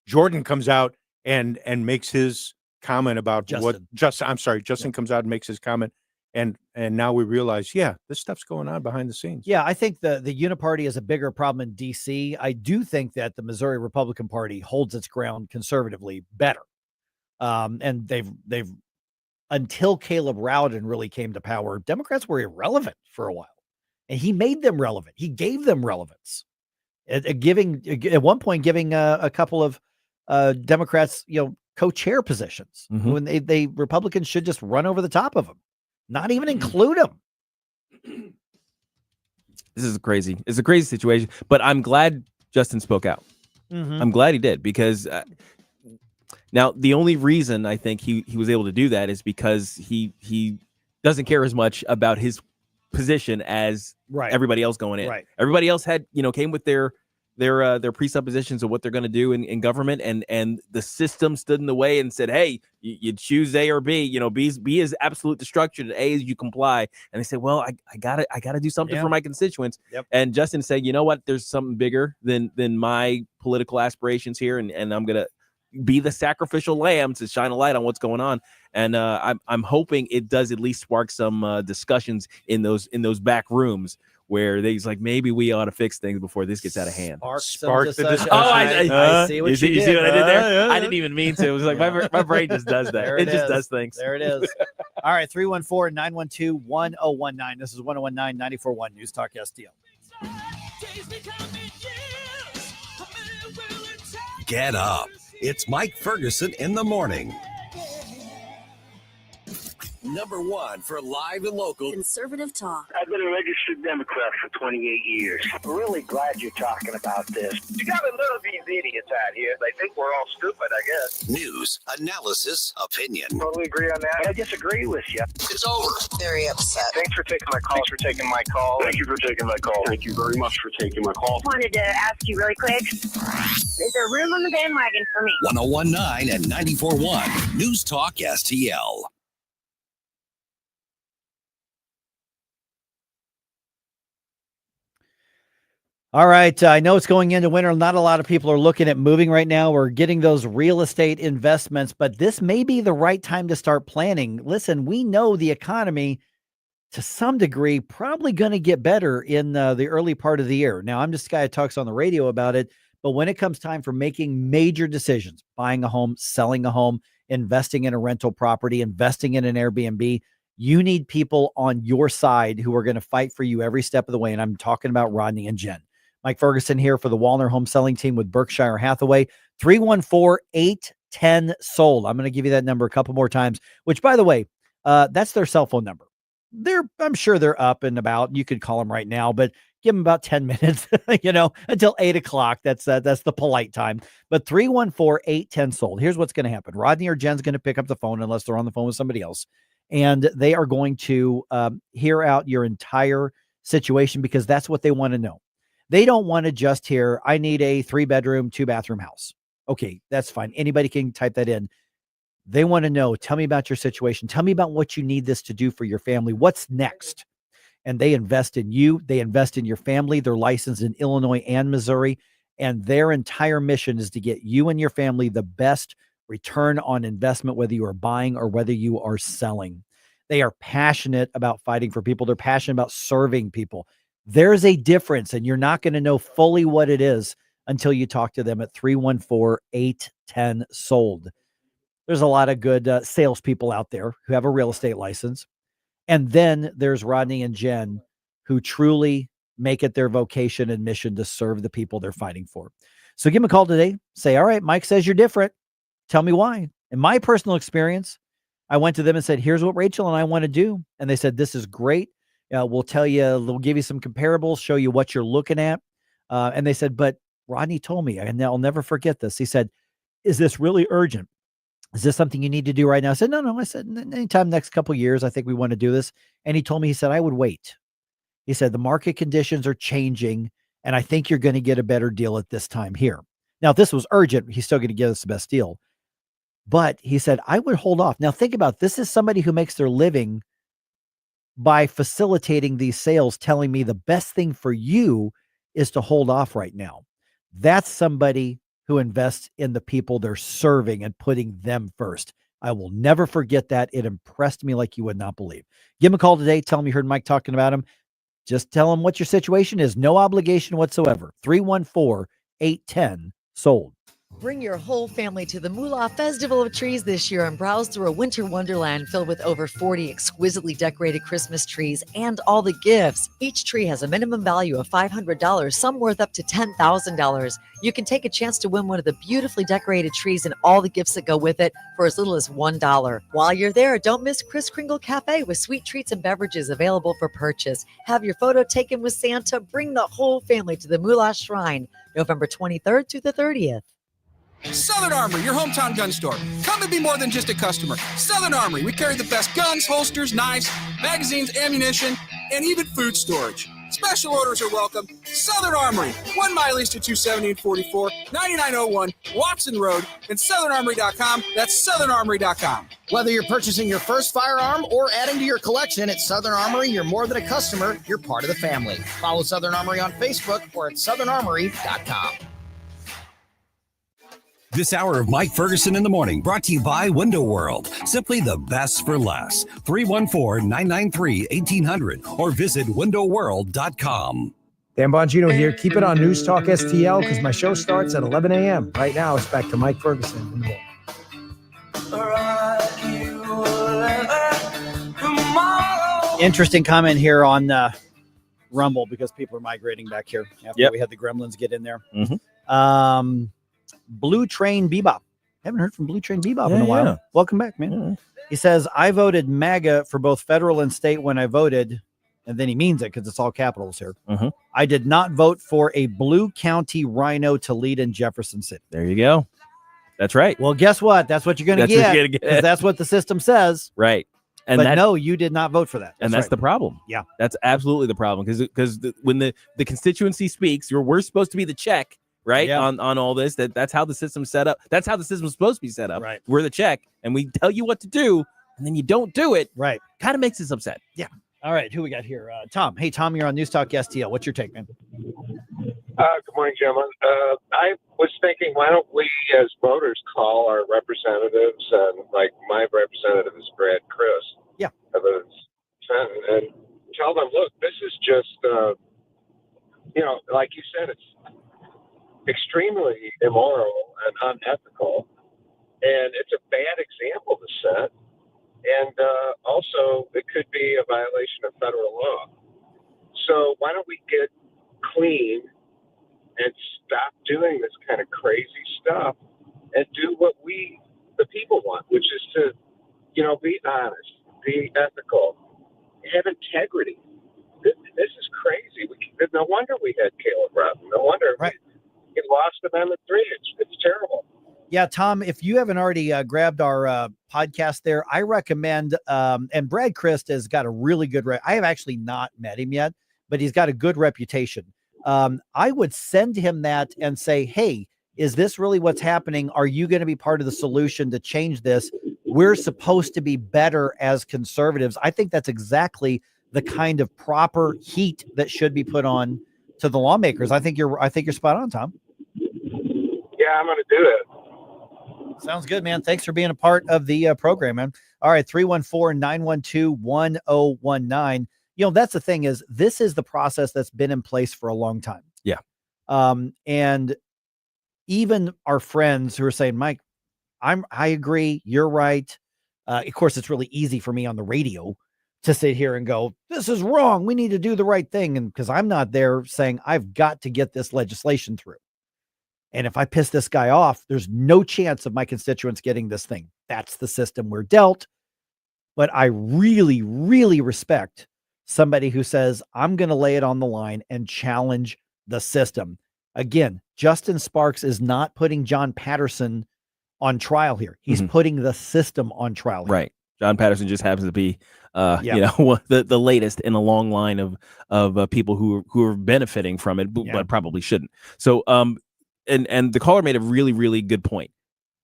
Jordan comes out and makes his comment about Justin comes out and makes his comment. And now we realize, yeah, this stuff's going on behind the scenes. Yeah, I think the uniparty is a bigger problem in D.C. I do think that the Missouri Republican Party holds its ground conservatively better. And they've until Caleb Rowden really came to power, Democrats were irrelevant for a while. And he made them relevant. He gave them relevance. At one point giving a couple of Democrats, co-chair positions when they Republicans should just run over the top of them, not even include them. This is crazy. It's a crazy situation, but I'm glad Justin spoke out. I'm glad he did, because now the only reason I think he was able to do that is because he doesn't care as much about his position as everybody else going in. Right. Everybody else had, came with their presuppositions of what they're going to do in government, and the system stood in the way and said, hey, you choose A or B. B is absolute destruction, and A is you comply. And they said, well, I gotta do something for my constituents. Yep. And Justin said, you know what, there's something bigger than my political aspirations here, and I'm gonna be the sacrificial lamb to shine a light on what's going on. And I'm hoping it does at least spark some discussions in those back rooms where he's like, maybe we ought to fix things before this gets out of hand. Spark the discussion. Oh, I see what you see what I did there? Yeah. I didn't even mean to. It was like my brain just does that. There It just is. does things. There it is. All right, 314-912-1019. This is 1019-94.1 News Talk STL. Get up. It's Mike Ferguson in the morning. Number one for live and local Conservative talk. I've been a registered Democrat for 28 years. I'm really glad you're talking about this. You gotta love these idiots out here. They think we're all stupid, I guess. news, analysis, opinion. Totally agree on that. I disagree with you. It's over. Very upset. Thanks for taking my call. Thanks for taking my call. Thank you for taking my call. Thank you very much for taking my call. Wanted to ask you really quick. Is there room on the bandwagon for me? 1019 and 94.1 News Talk STL. All right. I know it's going into winter. Not a lot of people are looking at moving right now or getting those real estate investments, but this may be the right time to start planning. Listen, we know the economy to some degree probably going to get better in the early part of the year. Now, I'm just a guy who talks on the radio about it, but when it comes time for making major decisions, buying a home, selling a home, investing in a rental property, investing in an Airbnb, you need people on your side who are going to fight for you every step of the way. And I'm talking about Rodney and Jen. Mike Ferguson here for the Walner Home Selling Team with Berkshire Hathaway. 314-810-SOLD. I'm going to give you that number a couple more times, which, by the way, that's their cell phone number. I'm sure they're up and about. You could call them right now, but give them about 10 minutes, until 8 o'clock. That's the polite time. But 314-810-SOLD. Here's what's going to happen. Rodney or Jen's going to pick up the phone unless they're on the phone with somebody else. And they are going to hear out your entire situation because that's what they want to know. They don't want to just hear, I need a 3-bedroom, 2-bathroom house. Okay, that's fine. Anybody can type that in. They want to know, tell me about your situation. Tell me about what you need this to do for your family. What's next? And they invest in you. They invest in your family. They're licensed in Illinois and Missouri. And their entire mission is to get you and your family the best return on investment, whether you are buying or whether you are selling. They are passionate about fighting for people. They're passionate about serving people. There's a difference, and you're not going to know fully what it is until you talk to them at 314-810-SOLD. There's a lot of good salespeople out there who have a real estate license. And then there's Rodney and Jen who truly make it their vocation and mission to serve the people they're fighting for. So give them a call today. Say, all right, Mike says you're different. Tell me why. In my personal experience, I went to them and said, here's what Rachel and I want to do. And they said, this is great. We'll tell you, we'll give you some comparables, show you what you're looking at. And they said, but Rodney told me, and I'll never forget this. He said, is this really urgent? Is this something you need to do right now? I said, no. I said, anytime next couple of years, I think we want to do this. And he told me, he said, I would wait. He said, the market conditions are changing, and I think you're going to get a better deal at this time here. Now, if this was urgent, he's still going to give us the best deal. But he said, I would hold off. Now think about, this is somebody who makes their living by facilitating these sales, telling me the best thing for you is to hold off right now. That's somebody who invests in the people they're serving and putting them first. I will never forget that. It impressed me like you would not believe. Give him a call today. Tell him you heard Mike talking about him. Just tell him what your situation is. No obligation whatsoever. 314-810-SOLD. Bring your whole family to the Moolah Festival of Trees this year and browse through a winter wonderland filled with over 40 exquisitely decorated Christmas trees and all the gifts. Each tree has a minimum value of $500, some worth up to $10,000. You can take a chance to win one of the beautifully decorated trees and all the gifts that go with it for as little as $1. While you're there, don't miss Kris Kringle Cafe with sweet treats and beverages available for purchase. Have your photo taken with Santa. Bring the whole family to the Moolah Shrine, November 23rd through the 30th. Southern Armory, your hometown gun store. Come and be more than just a customer. Southern Armory, we carry the best guns, holsters, knives, magazines, ammunition, and even food storage. Special orders are welcome. Southern Armory, 1 mile east of 270 and 44, 9901 Watson Road, and southernarmory.com. That's southernarmory.com. Whether you're purchasing your first firearm or adding to your collection at Southern Armory, you're more than a customer, you're part of the family. Follow Southern Armory on Facebook or at southernarmory.com. This hour of Mike Ferguson in the Morning brought to you by Window World. Simply the best for less. 314-993-1800 or visit windowworld.com. Dan Bongino here. Keep it on News Talk STL because my show starts at 11 a.m. Right now, it's back to Mike Ferguson in the morning. Interesting comment here on Rumble because people are migrating back here after we had the gremlins get in there. Blue Train Bebop. Haven't heard from Blue Train Bebop in a while. Yeah. Welcome back, man. He says, I voted MAGA for both federal and state when I voted, and then he means it because it's all capitals here. I did not vote for a blue county rhino to lead in Jefferson City. There you go. That's right. Well, guess what? That's what you're going to get because that's what the system says. Right. And but no, you did not vote for that. That's the problem. Yeah. That's absolutely the problem because when the constituency speaks, we're supposed to be the check. Right. On all this, that's how the system's set up. That's how the system's supposed to be set up. Right. We're the check and we tell you what to do and then you don't do it. Right. Kind of makes us upset. Yeah. All right. Who we got here? Tom. Hey, Tom, you're on News Talk STL. What's your take, man? Good morning, gentlemen. I was thinking, why don't we as voters call our representatives, and like my representative is Brad Chris. Yeah. And tell them, look, this is just, like you said, it's extremely immoral and unethical, and it's a bad example to set, and also it could be a violation of federal law. So why don't we get clean and stop doing this kind of crazy stuff and do what the people want, which is to be honest, be ethical, have integrity. This is crazy. No wonder we had Caleb Rucker. No wonder we lost Amendment 3. It's terrible. Yeah, Tom, if you haven't already grabbed our podcast there, I recommend, and Brad Christ has got a really good, I have actually not met him yet, but he's got a good reputation. I would send him that and say, hey, is this really what's happening? Are you going to be part of the solution to change this? We're supposed to be better as conservatives. I think that's exactly the kind of proper heat that should be put on to the lawmakers. I think you're spot on, Tom. Yeah, I'm going to do it. Sounds good, man. Thanks for being a part of the program, man. All right, 314-912-1019. That's the thing is this is the process that's been in place for a long time. Yeah. And even our friends who are saying, Mike, I agree. You're right. Of course, it's really easy for me on the radio to sit here and go, this is wrong. We need to do the right thing. And because I'm not there saying I've got to get this legislation through. And if I piss this guy off, there's no chance of my constituents getting this thing. That's the system we're dealt. But I really, really respect somebody who says, I'm going to lay it on the line and challenge the system. Again, Justin Sparks is not putting John Patterson on trial here. He's putting the system on trial here. Right. John Patterson just happens to be, the latest in a long line of people who are benefiting from it, but probably shouldn't. So, and the caller made a really, really good point.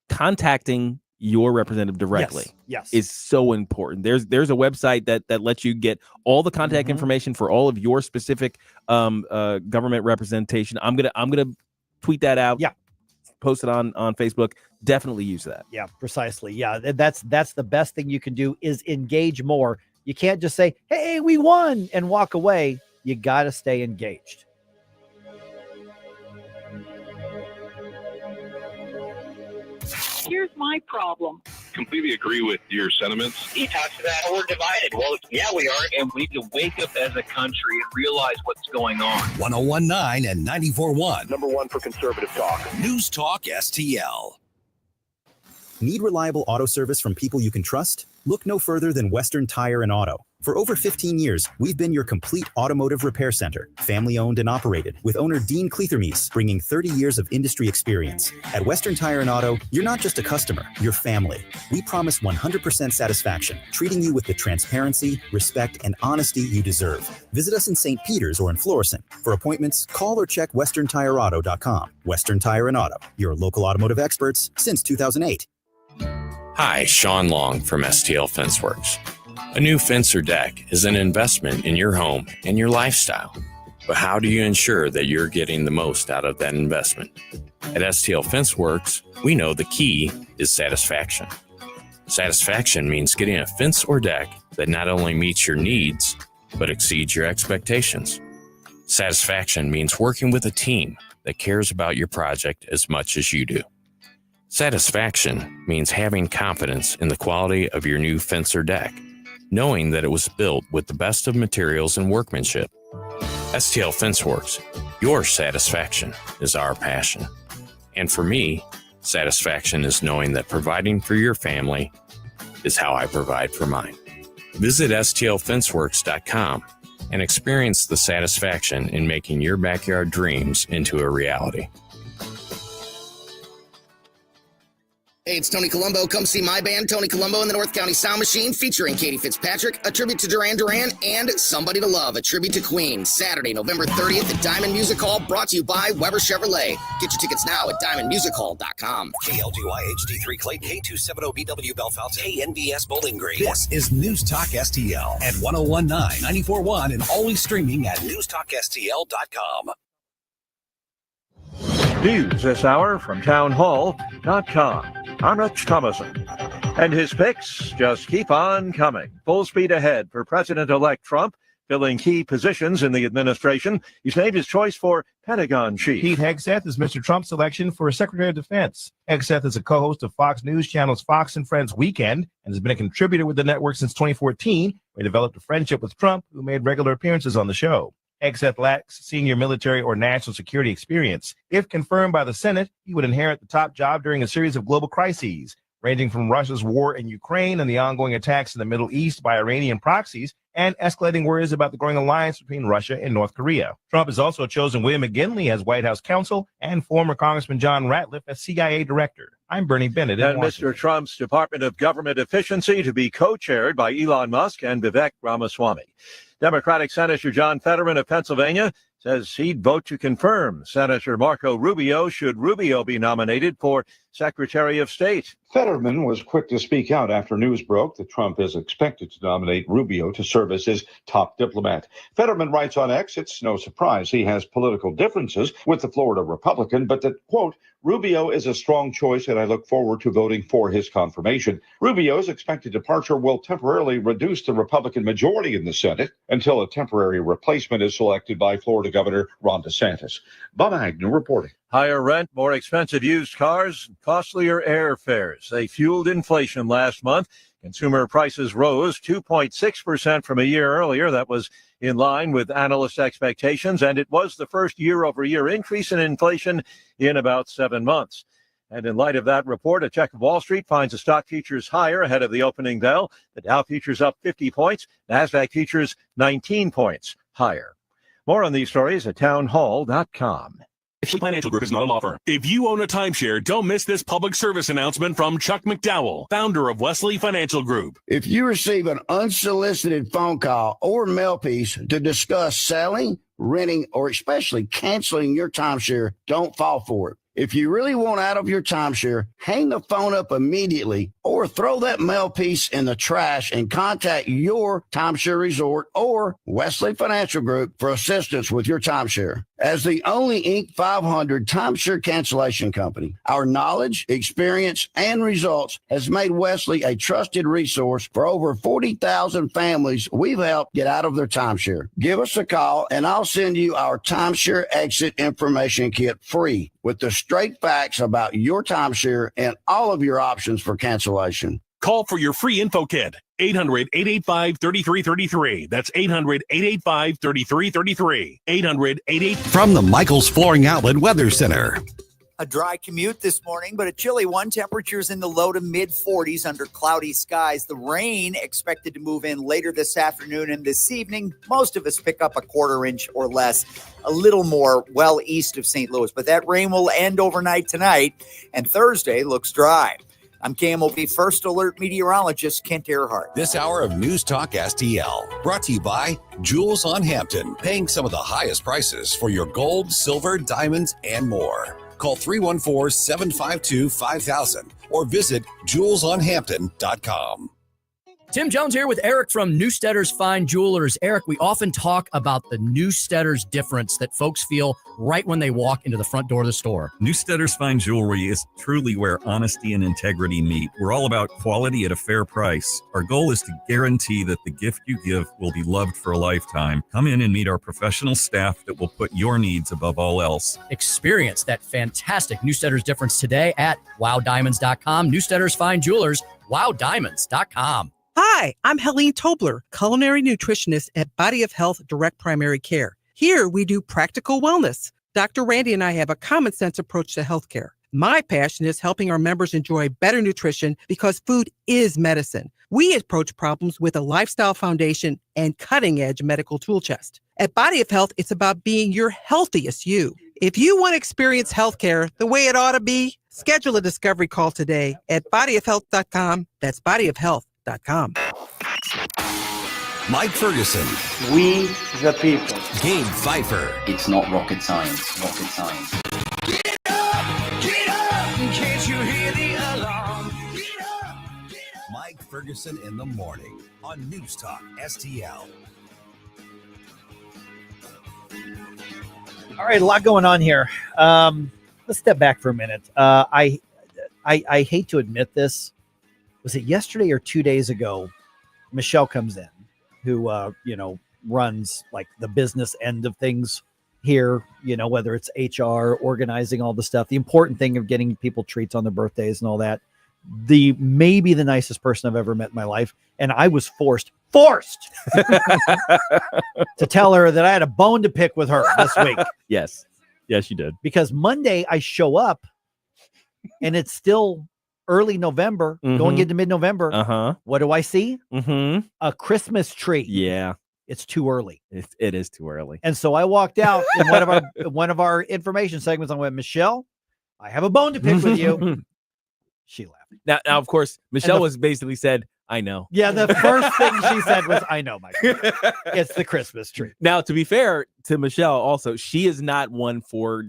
Contacting your representative directly Yes. is so important. There's a website that lets you get all the contact information for all of your specific government representation. I'm gonna tweet that out. Yeah. Post it on Facebook. Definitely use that. Yeah, precisely. Yeah, that's the best thing you can do is engage more. You can't just say, "Hey, we won," and walk away. You got to stay engaged. Here's my problem. Completely agree with your sentiments. He talks about we're divided. Well, yeah, we are, and we need to wake up as a country and realize what's going on. 101.9 and 94.1. Number one for conservative talk. News Talk STL. Need reliable auto service from people you can trust? Look no further than Western Tire and Auto. For over 15 years, we've been your complete automotive repair center, family owned and operated, with owner Dean Kleethermes bringing 30 years of industry experience. At Western Tire and Auto, you're not just a customer, you're family. We promise 100% satisfaction, treating you with the transparency, respect, and honesty you deserve. Visit us in St. Peters or in Florissant. For appointments, call or check westerntireauto.com. Western Tire and Auto, your local automotive experts since 2008. Hi, Sean Long from STL Fenceworks. A new fence or deck is an investment in your home and your lifestyle. But how do you ensure that you're getting the most out of that investment? At STL Fenceworks, we know the key is satisfaction. Satisfaction means getting a fence or deck that not only meets your needs, but exceeds your expectations. Satisfaction means working with a team that cares about your project as much as you do. Satisfaction means having confidence in the quality of your new fence or deck, knowing that it was built with the best of materials and workmanship. STL Fenceworks, your satisfaction is our passion. And for me, satisfaction is knowing that providing for your family is how I provide for mine. Visit stlfenceworks.com and experience the satisfaction in making your backyard dreams into a reality. Hey, it's Tony Colombo. Come see my band, Tony Colombo and the North County Sound Machine, featuring Katie Fitzpatrick, a tribute to Duran Duran, and Somebody to Love, a tribute to Queen. Saturday, November 30th at Diamond Music Hall, brought to you by Weber Chevrolet. Get your tickets now at diamondmusichall.com. KLGY HD3 Clayton, K270BW Belfast, KNBS Bowling Green. This is News Talk STL at 101.9, 94.1, and always streaming at newstalkstl.com. News this hour from townhall.com. I'm Rich Thomason. And his picks just keep on coming. Full speed ahead for President-elect Trump, filling key positions in the administration. He's named his choice for Pentagon chief. Pete Hegseth is Mr. Trump's selection for Secretary of Defense. Hegseth is a co-host of Fox News Channel's Fox and Friends Weekend and has been a contributor with the network since 2014, where he developed a friendship with Trump, who made regular appearances on the show. Hegseth lacks senior military or national security experience. If confirmed by the Senate, he would inherit the top job during a series of global crises, ranging from Russia's war in Ukraine and the ongoing attacks in the Middle East by Iranian proxies, and escalating worries about the growing alliance between Russia and North Korea. Trump has also chosen William McGinley as White House counsel and former Congressman John Ratcliffe as CIA director. I'm Bernie Bennett. And Mr. Trump's Department of Government Efficiency to be co-chaired by Elon Musk and Vivek Ramaswamy. Democratic Senator John Fetterman of Pennsylvania says he'd vote to confirm Senator Marco Rubio should Rubio be nominated for Secretary of State. Fetterman was quick to speak out after news broke that Trump is expected to nominate Rubio to serve as his top diplomat. Fetterman writes on X, it's no surprise he has political differences with the Florida Republican, but that, quote, Rubio is a strong choice and I look forward to voting for his confirmation. Rubio's expected departure will temporarily reduce the Republican majority in the Senate until a temporary replacement is selected by Florida Governor Ron DeSantis. Bob Agnew reporting. Higher rent, more expensive used cars, costlier airfares. They fueled inflation last month. Consumer prices rose 2.6% from a year earlier. That was in line with analyst expectations, and it was the first year-over-year increase in inflation in about 7 months. And in light of that report, a check of Wall Street finds the stock futures higher ahead of the opening bell. The Dow futures up 50 points, NASDAQ futures 19 points higher. More on these stories at townhall.com. Financial Group is not a law firm. If you own a timeshare, don't miss this public service announcement from Chuck McDowell, founder of Wesley Financial Group. If you receive an unsolicited phone call or mail piece to discuss selling, renting, or especially canceling your timeshare, don't fall for it. If you really want out of your timeshare, hang the phone up immediately or throw that mail piece in the trash and contact your timeshare resort or Wesley Financial Group for assistance with your timeshare. As the only Inc. 500 timeshare cancellation company, our knowledge, experience, and results has made Wesley a trusted resource for over 40,000 families we've helped get out of their timeshare. Give us a call and I'll send you our timeshare exit information kit free with the straight facts about your timeshare and all of your options for cancellation. Call for your free info kit. 800-885-3333. That's 800-885-3333. 800-885. From the Michael's Flooring Outlet Weather Center. A dry commute this morning, but a chilly one. Temperatures in the low to mid 40s under cloudy skies. The rain expected to move in later this afternoon and this evening. Most of us pick up a quarter inch or less, a little more well east of St. Louis. But that rain will end overnight tonight, and Thursday looks dry. I'm KMOV First Alert meteorologist Kent Earhart. This hour of News Talk STL brought to you by Jewels on Hampton, paying some of the highest prices for your gold, silver, diamonds, and more. Call 314-752-5000 or visit jewelsonhampton.com. Tim Jones here with Eric from Newstetter's Fine Jewelers. Eric, we often talk about the Newstetter's difference that folks feel right when they walk into the front door of the store. Newstetter's Fine Jewelry is truly where honesty and integrity meet. We're all about quality at a fair price. Our goal is to guarantee that the gift you give will be loved for a lifetime. Come in and meet our professional staff that will put your needs above all else. Experience that fantastic Newstetter's difference today at wowdiamonds.com. Newstetter's Fine Jewelers, wowdiamonds.com. Hi, I'm Helene Tobler, culinary nutritionist at Body of Health Direct Primary Care. Here we do practical wellness. Dr. Randy and I have a common sense approach to healthcare. My passion is helping our members enjoy better nutrition because food is medicine. We approach problems with a lifestyle foundation and cutting-edge medical tool chest. At Body of Health, it's about being your healthiest you. If you want to experience healthcare the way it ought to be, schedule a discovery call today at bodyofhealth.com. That's bodyofhealth.com. Mike Ferguson. We the people. Gabe Pfeiffer. It's not rocket science. Rocket science. Get up, can't you hear the alarm? Get up. Mike Ferguson in the morning on News Talk STL. All right, a lot going on here. Let's step back for a minute. I hate to admit this. Was it yesterday or 2 days ago? Michelle comes in, who runs like the business end of things here. Whether it's HR, organizing all the stuff, the important thing of getting people treats on their birthdays and all that. Maybe the nicest person I've ever met in my life, and I was forced to tell her that I had a bone to pick with her this week. Yes, you did. Because Monday I show up, and it's still early November, going into mid-November. Uh-huh. What do I see? Mm-hmm. A Christmas tree. Yeah. It's too early. It is too early. And so I walked out in one of our information segments. I went, Michelle, I have a bone to pick with you. She laughed. Now, of course, Michelle was basically said, I know. Yeah, the first thing she said was, I know, Mike. It's the Christmas tree. Now, to be fair to Michelle, also, she is not one for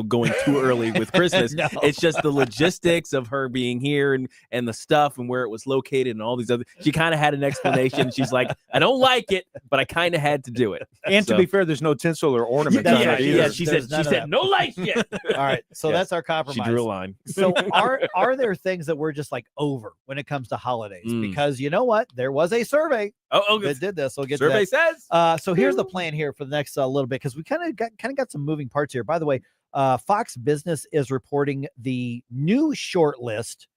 going too early with Christmas. No. It's just the logistics of her being here and the stuff and where it was located and all these other. She kind of had an explanation. She's like, I don't like it, but I kind of had to do it. And to be fair, there's no tinsel or ornaments on it either. Yeah, she said no lights yet. All right, so that's our compromise. She drew a line. So are there things that we're just like over when it comes to holidays? Because you know what? There was a survey that did this. We'll get survey to that. says. So here's the plan here for the next little bit, because we kind of got some moving parts here. By the way, Fox Business is reporting the new short list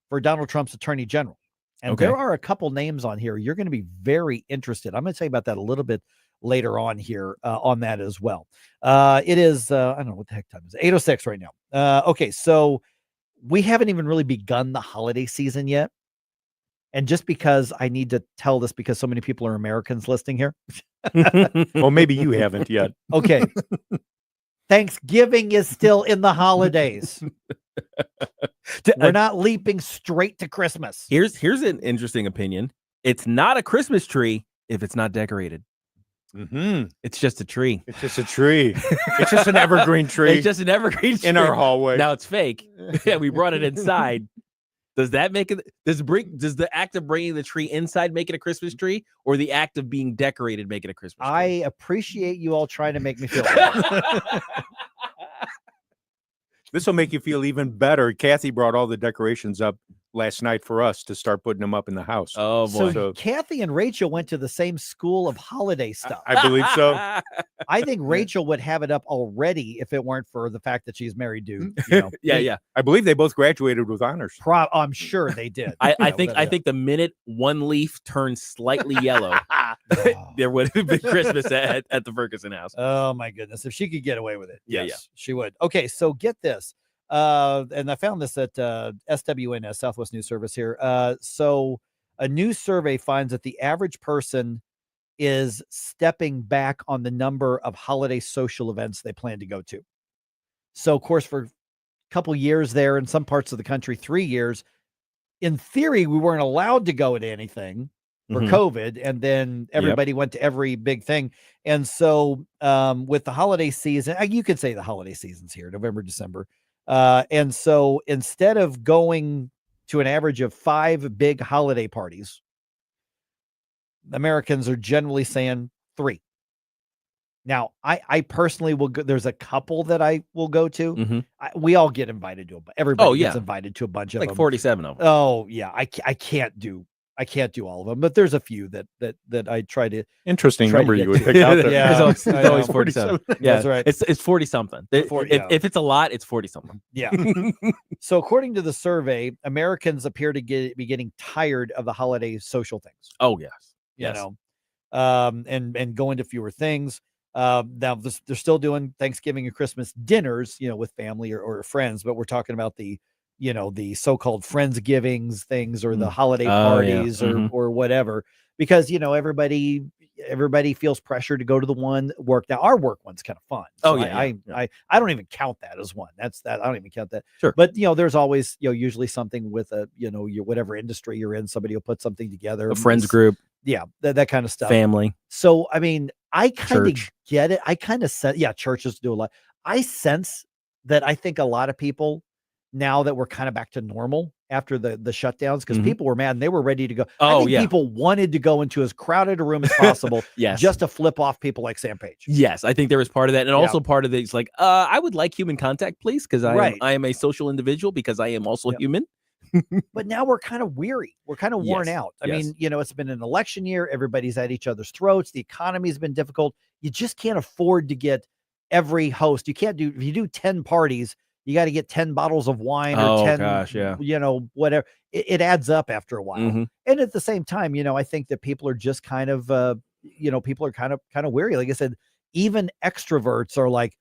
for Donald Trump's attorney general. And there are a couple names on here. You're going to be very interested. I'm going to tell you about that a little bit later on here on that as well. It is, I don't know what the heck time is it? 8:06 right now. Okay, so we haven't even really begun the holiday season yet. And just because I need to tell this because so many people are Americans listening here. Well, maybe you haven't yet. Okay. Thanksgiving is still in the holidays. We're not leaping straight to Christmas. Here's an interesting opinion. It's not a Christmas tree if it's not decorated. It's just a tree. It's just a tree. It's just an evergreen tree. It's just an evergreen tree in our hallway. Now it's fake. Yeah, we brought it inside. Does that make it? Does the act of bringing the tree inside make it a Christmas tree, or the act of being decorated make it a Christmas tree? I appreciate you all trying to make me feel better. This will make you feel even better. Kathy brought all the decorations up last night for us to start putting them up in the house. Oh boy! So Kathy and Rachel went to the same school of holiday stuff. I believe so. I think Rachel would have it up already if it weren't for the fact that she's married to. You know, yeah. I believe they both graduated with honors. I'm sure they did. I think the minute one leaf turned slightly yellow, there would have been Christmas at the Ferguson house. Oh my goodness! If she could get away with it, Yeah, she would. Okay, so get this. And I found this at SWNS, Southwest News Service here. So a new survey finds that the average person is stepping back on the number of holiday social events they plan to go to. So, of course, for a couple years there in some parts of the country, 3 years, in theory, we weren't allowed to go to anything for COVID, and then everybody went to every big thing. And so with the holiday season, you could say the holiday season's here, November, December. And so instead of going to an average of 5 big holiday parties, Americans are generally saying 3. Now, I personally will go. There's a couple that I will go to. We all get invited to, everybody gets invited to a bunch of like them. 47 of them. Oh yeah. I can't do all of them, but there's a few that I try to. Interesting try to number get you would to. pick out there. Yeah, it's always 47. Yeah, that's right. It's 40 something. If it's a lot, it's 40 something. Yeah. So according to the survey, Americans appear to be getting tired of the holiday social things. Oh yes. You know, and going to fewer things. Now they're still doing Thanksgiving and Christmas dinners, with family or friends, but we're talking about the so-called Friendsgivings things or the holiday parties or whatever, because, everybody feels pressure to go to the one work. Now our work one's kind of fun. So I don't even count that as one. I don't even count that. Sure. But, there's always, usually something with your whatever industry you're in, somebody will put something together. A friends group. Yeah. That kind of stuff. Family. So, I mean, I kind of Church. get it. I kind of sense, churches do a lot. I sense that I think a lot of people, now that we're kind of back to normal after the shutdowns, because people were mad and they were ready to go. I think people wanted to go into as crowded a room as possible just to flip off people like Sam Page. Yes, I think there was part of that. And also part of it's like, I would like human contact, please, because I am a social individual, because I am also human. But now we're kind of weary. We're kind of worn out. I mean, it's been an election year. Everybody's at each other's throats. The economy's been difficult. You just can't afford to get every host. You can't if you do 10 parties, you got to get 10 bottles of wine or 10, whatever. It adds up after a while. And at the same time, I think that people are just kind of, people are kind of weary. Like I said, even extroverts are like,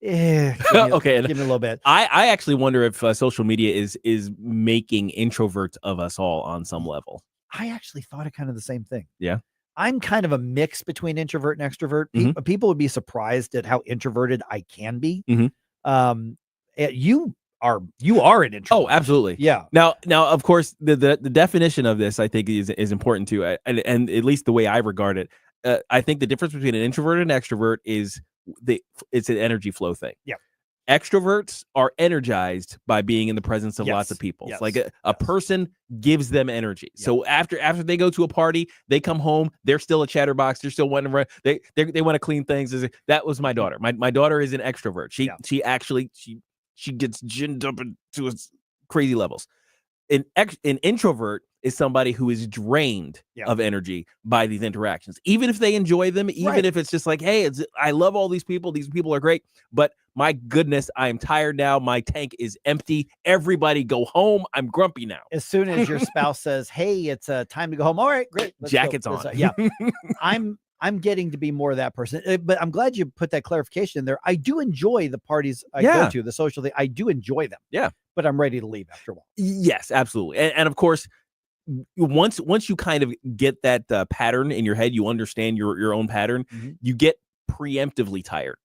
give me a little bit. I actually wonder if social media is making introverts of us all on some level. I actually thought of kind of the same thing. Yeah. I'm kind of a mix between introvert and extrovert. People would be surprised at how introverted I can be. You are an introvert. Oh, absolutely. Yeah. Now, of course, the definition of this, I think, is important too, and at least the way I regard it. I think the difference between an introvert and an extrovert is it's an energy flow thing. Yeah. Extroverts are energized by being in the presence of lots of people. Yes. Like a person gives them energy. Yeah. So after they go to a party, they come home, they're still a chatterbox. They're still wanting to they want to clean things. That was my daughter. My daughter is an extrovert. She actually gets ginned up into crazy levels. An introvert is somebody who is drained of energy by these interactions, even if they enjoy them, even if it's just like, hey, I love all these people are great, but my goodness, I am tired now. My tank is empty. Everybody go home. I'm grumpy now. As soon as your spouse says, hey, it's time to go home. All right, great. Jackets on. Yeah. I'm getting to be more of that person, but I'm glad you put that clarification in there. I do enjoy the parties I go to, the social thing. I do enjoy them. Yeah. But I'm ready to leave after a while. Yes, absolutely. And of course, once you kind of get that pattern in your head, you understand your own pattern, you get preemptively tired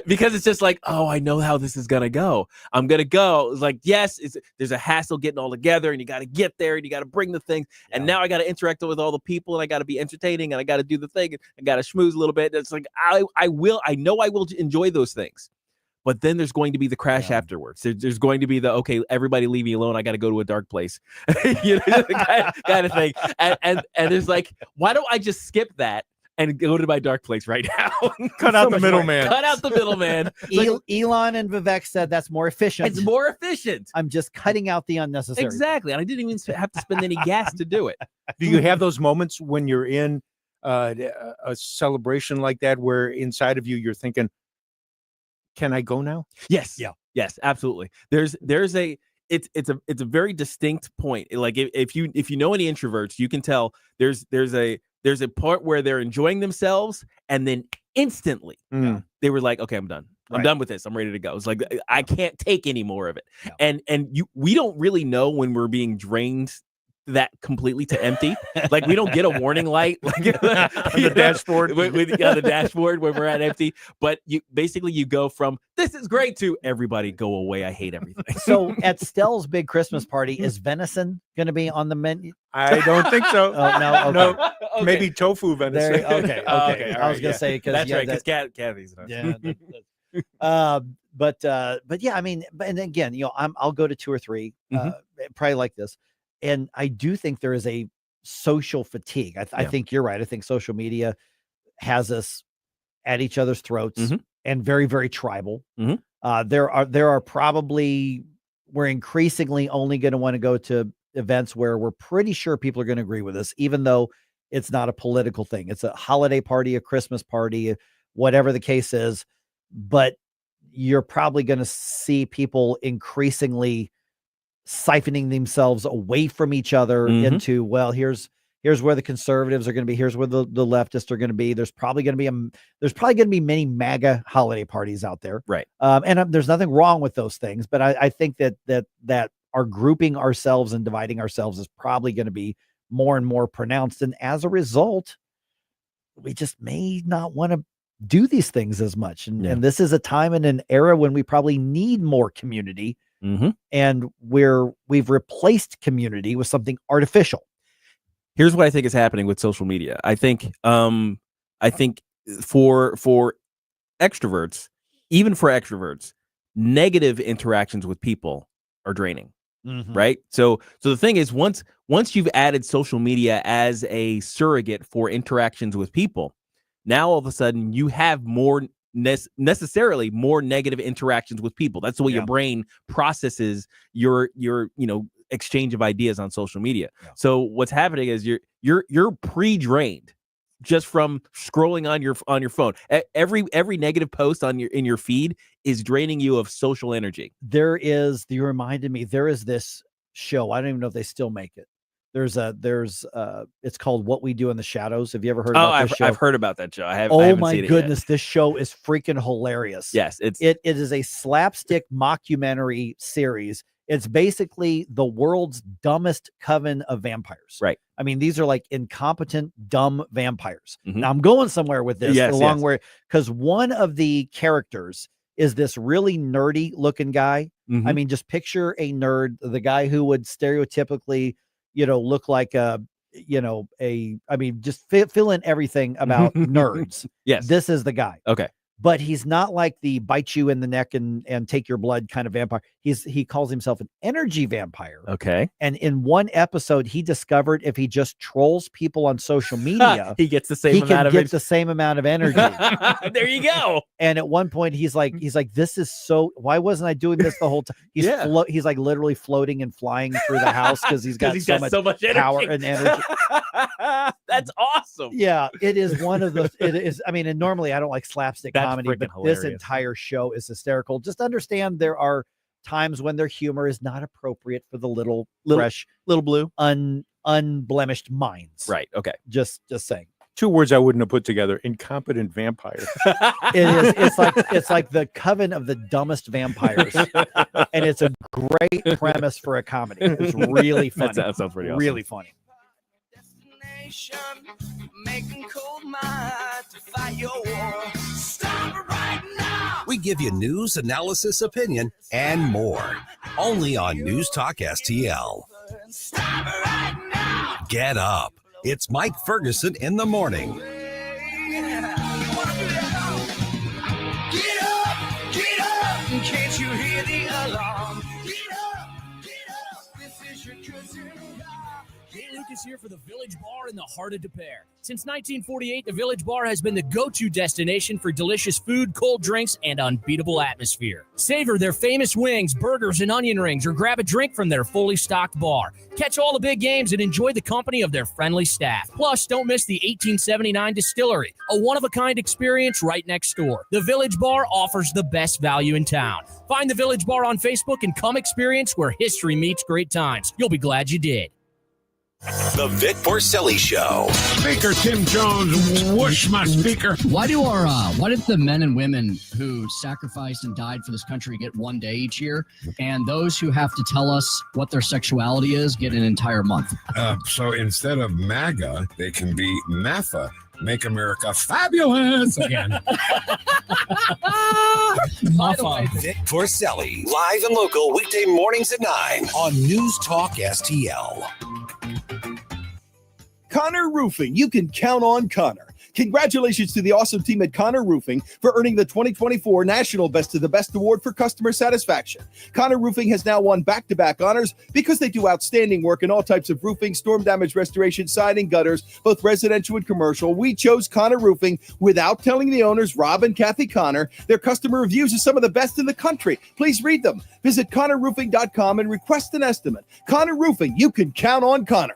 because it's just like, oh, I know how this is gonna go. I'm gonna go. It's like, yes, there's a hassle getting all together, and you got to get there, and you got to bring the thing, and now I got to interact with all the people, and I got to be entertaining, and I got to do the thing, and I got to schmooze a little bit. It's like I know I will enjoy those things. But then there's going to be the crash afterwards. There's going to be the, okay, everybody leave me alone. I got to go to a dark place, kind of thing. And there's like, why don't I just skip that and go to my dark place right now? Cut out the middleman. Cut out the middleman. Elon and Vivek said that's more efficient. It's more efficient. I'm just cutting out the unnecessary. Exactly. And I didn't even have to spend any gas to do it. Do you have those moments when you're in a celebration like that where inside of you, you're thinking, can I go now? Yes. Yeah. Yes, absolutely. It's a very distinct point. Like if you know any introverts, you can tell there's a part where they're enjoying themselves, and then instantly they were like, okay, I'm done. I'm done with this. I'm ready to go. It's like, I can't take any more of it. Yeah. And we don't really know when we're being drained that completely to empty. Like, we don't get a warning light like on the dashboard on the dashboard when we're at empty, but you go from this is great to everybody go away, I hate everything. So at Stell's big Christmas party, is venison going to be on the menu? I don't think so. Oh, no, okay. No, okay. Maybe tofu venison. Okay. I was going to say, because that's right, because Kathy's not. Yeah. But yeah, I mean, and again, I'll go to 2 or 3, probably like this. And I do think there is a social fatigue. I think you're right. I think social media has us at each other's throats and very, very tribal. There are probably, we're increasingly only going to want to go to events where we're pretty sure people are going to agree with us, even though it's not a political thing. It's a holiday party, a Christmas party, whatever the case is. But you're probably going to see people increasingly siphoning themselves away from each other into, well, here's where the conservatives are going to be. Here's where the leftists are going to be. There's probably going to be many MAGA holiday parties out there. Right. And there's nothing wrong with those things, but I think that our grouping ourselves and dividing ourselves is probably going to be more and more pronounced. And as a result, we just may not want to do these things as much. And this is a time and an era when we probably need more community. And we've replaced community with something artificial. Here's what I think is happening with social media. I think for extroverts, even for extroverts, negative interactions with people are draining. Right. So the thing is, once you've added social media as a surrogate for interactions with people, now all of a sudden you have more necessarily more negative interactions with people. That's the way your brain processes your exchange of ideas on social media. So what's happening is you're pre-drained just from scrolling on your phone. Every negative post in your feed is draining you of social energy. You reminded me, there is this show, I don't even know if they still make it. It's called What We Do in the Shadows. Have you ever heard about this show? I've heard about that show. I haven't seen it goodness, yet. This show is freaking hilarious. Yes, it is a slapstick mockumentary series. It's basically the world's dumbest coven of vampires. Right. I mean, these are like incompetent, dumb vampires. Now I'm going somewhere with this because one of the characters is this really nerdy looking guy. I mean, just picture a nerd, the guy who would stereotypically, look like just fill in everything about nerds. Yes. This is the guy. Okay. But he's not like the bite you in the neck and take your blood kind of vampire. He calls himself an energy vampire. Okay. And in one episode, he discovered if he just trolls people on social media, he gets the same amount of energy. There you go. And at one point, he's like, this is so. Why wasn't I doing this the whole time? He's like literally floating and flying through the house because he's got so much power and energy. That's awesome. Yeah, it is one of those. It is. I mean, and normally I don't like slapstick comedy, but hilarious. This entire show is hysterical. Just understand there are times when their humor is not appropriate for the little fresh, little blue, unblemished minds. Right. Okay. Just saying. 2 words I wouldn't have put together: incompetent vampire. It is. It's like the coven of the dumbest vampires, and it's a great premise for a comedy. It's really funny. That sounds pretty awesome. Really funny. Making cold minds to fight your war. Stop it right now. We give you news, analysis, opinion, and more. Only on News Talk STL. Stop it right now. Get up. It's Mike Ferguson in the morning. Get up, can't you hear the alarm? Get up, this is your cousin. Jay Lucas here for the Village Bar in the heart of Des Peres. Since 1948, the Village Bar has been the go-to destination for delicious food, cold drinks, and unbeatable atmosphere. Savor their famous wings, burgers, and onion rings, or grab a drink from their fully stocked bar. Catch all the big games and enjoy the company of their friendly staff. Plus, don't miss the 1879 Distillery, a one-of-a-kind experience right next door. The Village Bar offers the best value in town. Find the Village Bar on Facebook and come experience where history meets great times. You'll be glad you did. The Vic Porcelli Show. Speaker Tim Jones, whoosh my speaker. Why did the men and women who sacrificed and died for this country get one day each year, and those who have to tell us what their sexuality is get an entire month? So instead of MAGA, they can be MAFA. Make America fabulous again. Vic Porcelli, live and local weekday mornings at 9 on News Talk STL. Connor Roofing. You can count on Connor. Congratulations to the awesome team at Connor Roofing for earning the 2024 National Best of the Best Award for Customer Satisfaction. Connor Roofing has now won back-to-back honors because they do outstanding work in all types of roofing, storm damage restoration, siding, gutters, both residential and commercial. We chose Connor Roofing without telling the owners, Rob and Kathy Connor. Their customer reviews are some of the best in the country. Please read them. Visit ConnorRoofing.com and request an estimate. Connor Roofing, you can count on Connor.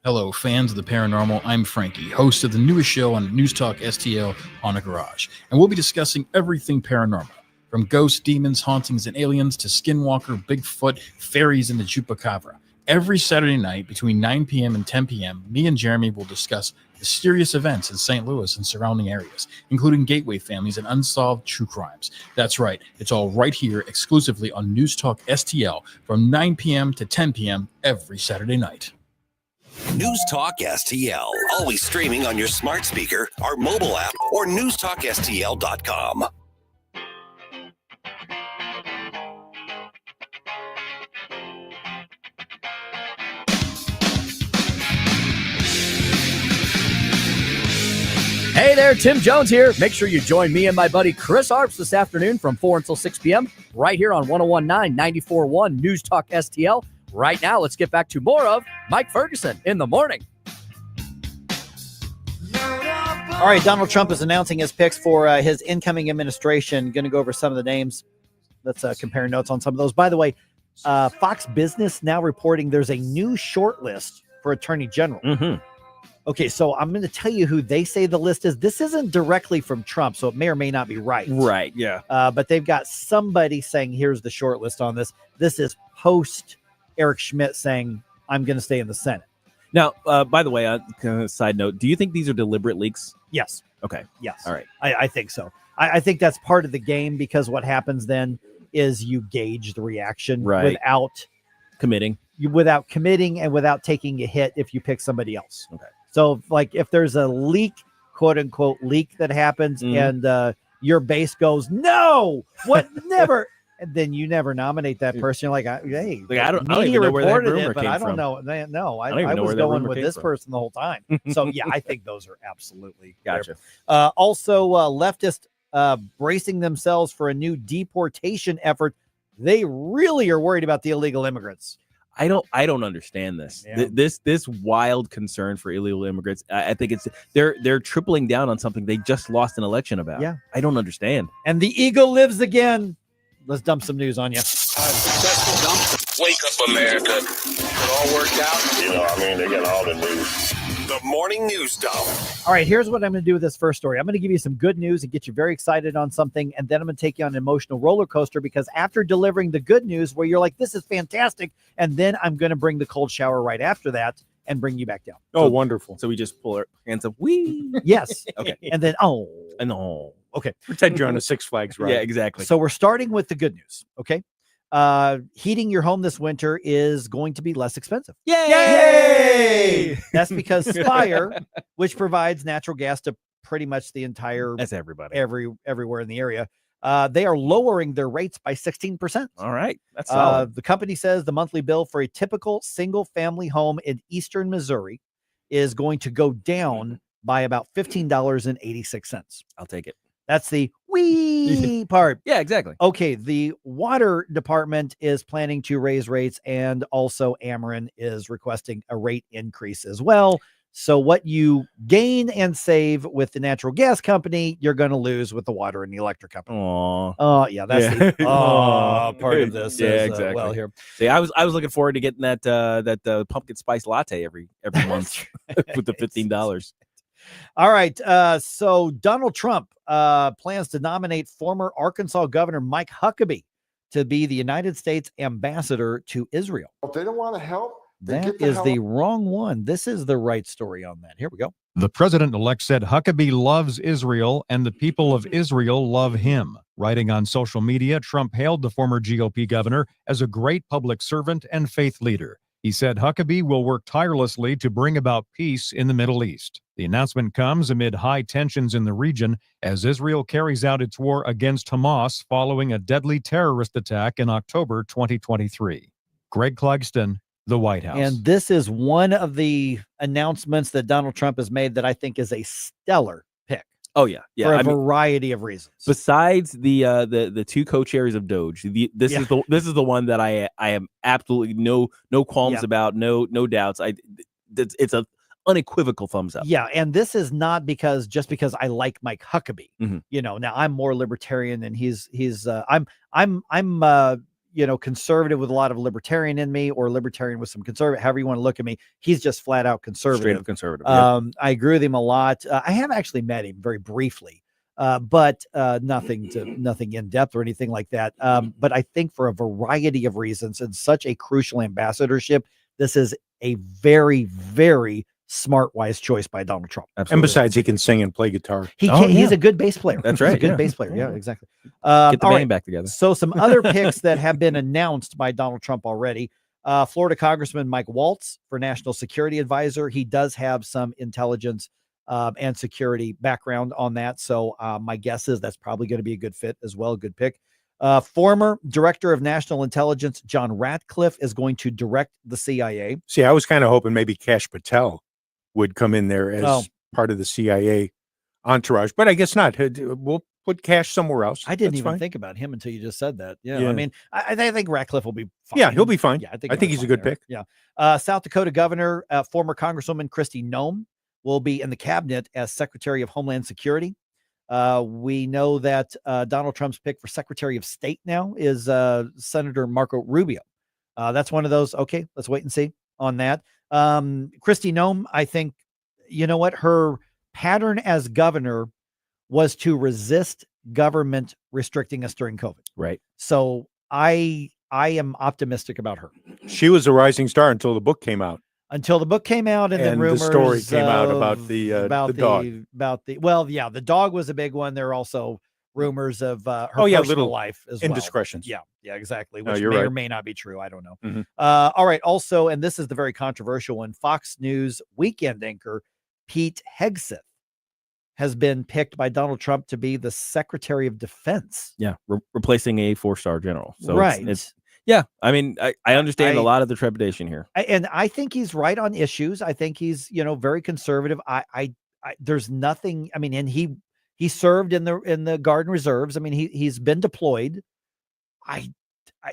Hello, fans of the paranormal. I'm Frankie, host of the newest show on News Talk STL, On a Garage. And we'll be discussing everything paranormal, from ghosts, demons, hauntings, and aliens to Skinwalker, Bigfoot, fairies, and the Chupacabra. Every Saturday night between 9 p.m. and 10 p.m., me and Jeremy will discuss mysterious events in St. Louis and surrounding areas, including gateway families and unsolved true crimes. That's right. It's all right here exclusively on News Talk STL from 9 p.m. to 10 p.m. every Saturday night. News Talk STL. Always streaming on your smart speaker, our mobile app, or newstalkstl.com. Hey there, Tim Jones here. Make sure you join me and my buddy Chris Arps this afternoon from 4 until 6 p.m. right here on 101.9 94.1 News Talk STL. Right now, let's get back to more of Mike Ferguson in the morning. All right, Donald Trump is announcing his picks for his incoming administration. Going to go over some of the names. Let's compare notes on some of those. By the way, Fox Business now reporting there's a new short list for Attorney General. Mm-hmm. Okay, so I'm going to tell you who they say the list is. This isn't directly from Trump, so it may or may not be right. Right, yeah. But they've got somebody saying, here's the short list on this. This is post Eric Schmidt saying, I'm going to stay in the Senate. Now, by the way, kind of side note, do you think these are deliberate leaks? Yes. Okay. Yes. All right. I think so. I think that's part of the game, because what happens then is you gauge the reaction without committing and without taking a hit if you pick somebody else. Okay. So like if there's a leak, quote unquote leak that happens and your base goes, no, what never. And then you never nominate that person. You're like, hey, I don't even know where that rumor but came I don't from. know. No, I know was where that going rumor with came this from. person the whole time. So yeah, I think those are absolutely gotcha. Also, leftists bracing themselves for a new deportation effort. They really are worried about the illegal immigrants. I don't understand this. Yeah. This wild concern for illegal immigrants. I think it's they're tripling down on something they just lost an election about. Yeah. I don't understand. And the eagle lives again. Let's dump some news on you. Wake up, America. It all worked out. You know, I mean, they got all the news. The morning news dump. All right, here's what I'm going to do with this first story. I'm going to give you some good news and get you very excited on something, and then I'm going to take you on an emotional roller coaster, because after delivering the good news where you're like, this is fantastic, and then I'm going to bring the cold shower right after that and bring you back down. Oh, wonderful. So we just pull our hands up. Wee. Yes. Okay. And then, no. Okay. Pretend you're on a Six Flags ride. Yeah, exactly. So we're starting with the good news. Okay. heating your home this winter is going to be less expensive. Yay! That's because Spire, which provides natural gas to pretty much the entire That's everybody. everywhere in the area, they are lowering their rates by 16%. All right. That's solid. The company says the monthly bill for a typical single-family home in eastern Missouri is going to go down by about $15.86. I'll take it. That's the wee part. Yeah, exactly. Okay, the water department is planning to raise rates, and also Ameren is requesting a rate increase as well. So what you gain and save with the natural gas company, you're going to lose with the water and the electric company. Aww. Yeah, that's the part of this. Yeah, as, exactly. Well, here. See, I was looking forward to getting that pumpkin spice latte every month with the $15. All right. So Donald Trump plans to nominate former Arkansas Governor Mike Huckabee to be the United States ambassador to Israel. If they don't want to help, That is the wrong one. This is the right story on that. Here we go. The president-elect said Huckabee loves Israel and the people of Israel love him. Writing on social media, Trump hailed the former GOP governor as a great public servant and faith leader. He said Huckabee will work tirelessly to bring about peace in the Middle East. The announcement comes amid high tensions in the region as Israel carries out its war against Hamas following a deadly terrorist attack in October 2023. Greg Clugston, the White House. And this is one of the announcements that Donald Trump has made that I think is a stellar pick. Oh yeah, yeah. For a variety of reasons. Besides the two co-chairs of Doge, this is the one that I am absolutely no qualms about, no doubts. It's a unequivocal thumbs up. Yeah, and this is not just because I like Mike Huckabee. You know, now I'm more libertarian, and he's I'm conservative with a lot of libertarian in me, or libertarian with some conservative, however you want to look at me. He's just flat out conservative. Straight up conservative. I agree with him a lot. I have actually met him very briefly, but nothing in depth or anything like that. But I think for a variety of reasons, and such a crucial ambassadorship, this is a very, very smart, wise choice by Donald Trump. Absolutely. And besides, he can sing and play guitar. He's a good bass player. That's right. He's a good bass player. Yeah, exactly. Get the band back together. So some other picks that have been announced by Donald Trump already. Florida Congressman Mike Waltz for National Security Advisor. He does have some intelligence and security background on that. So my guess is that's probably going to be a good fit as well. A good pick. Former Director of National Intelligence John Ratcliffe is going to direct the CIA. See, I was kind of hoping maybe Kash Patel would come in there as part of the CIA entourage, but I guess not. We'll put Cash somewhere else. I didn't even think about him until you just said that. Yeah. I mean, I think Ratcliffe will be fine. Yeah, he'll be fine. Yeah, I think he's a good pick. Yeah. South Dakota Governor, former Congresswoman Kristi Noem will be in the cabinet as Secretary of Homeland Security. We know that Donald Trump's pick for Secretary of State now is Senator Marco Rubio. That's one of those. Okay, let's wait and see on that. Kristi Noem, I think, you know what? Her pattern as governor was to resist government restricting us during COVID. Right. So I am optimistic about her. She was a rising star until the book came out. And then rumors, the story came out about the dog. The dog was a big one. There are also rumors of her personal life as well. Indiscretions. Yeah, exactly. Which you're may right. or may not be true. I don't know. Mm-hmm. All right. Also, and this is the very controversial one, Fox News weekend anchor Pete Hegseth has been picked by Donald Trump to be the Secretary of Defense. Yeah, replacing a 4-star general. So right. Yeah, I mean, I understand a lot of the trepidation here. And I think he's right on issues. I think he's, very conservative. There's nothing, I mean, and he served in the Guard and Reserves. I mean, he's been deployed.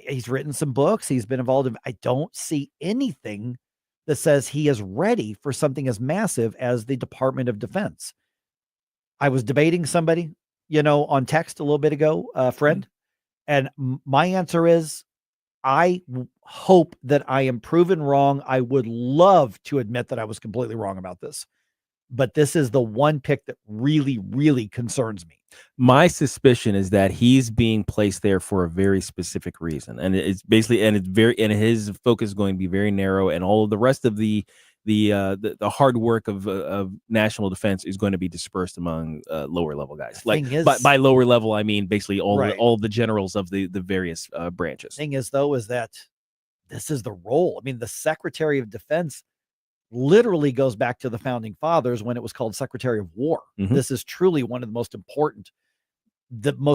He's written some books. He's been involved in, I don't see anything that says he is ready for something as massive as the Department of Defense. I was debating somebody, on text a little bit ago, a friend, and my answer is, I hope that I am proven wrong. I would love to admit that I was completely wrong about this, but this is the one pick that really, really concerns me. My suspicion is that he's being placed there for a very specific reason. And it's basically, and his focus is going to be very narrow, and all of the rest of the the hard work of national defense is going to be dispersed among lower level guys. Like by lower level, I mean basically all the generals of the various branches. Thing is, though, is that this is the role. I mean, the Secretary of Defense literally goes back to the founding fathers when it was called Secretary of War. This is truly one of the most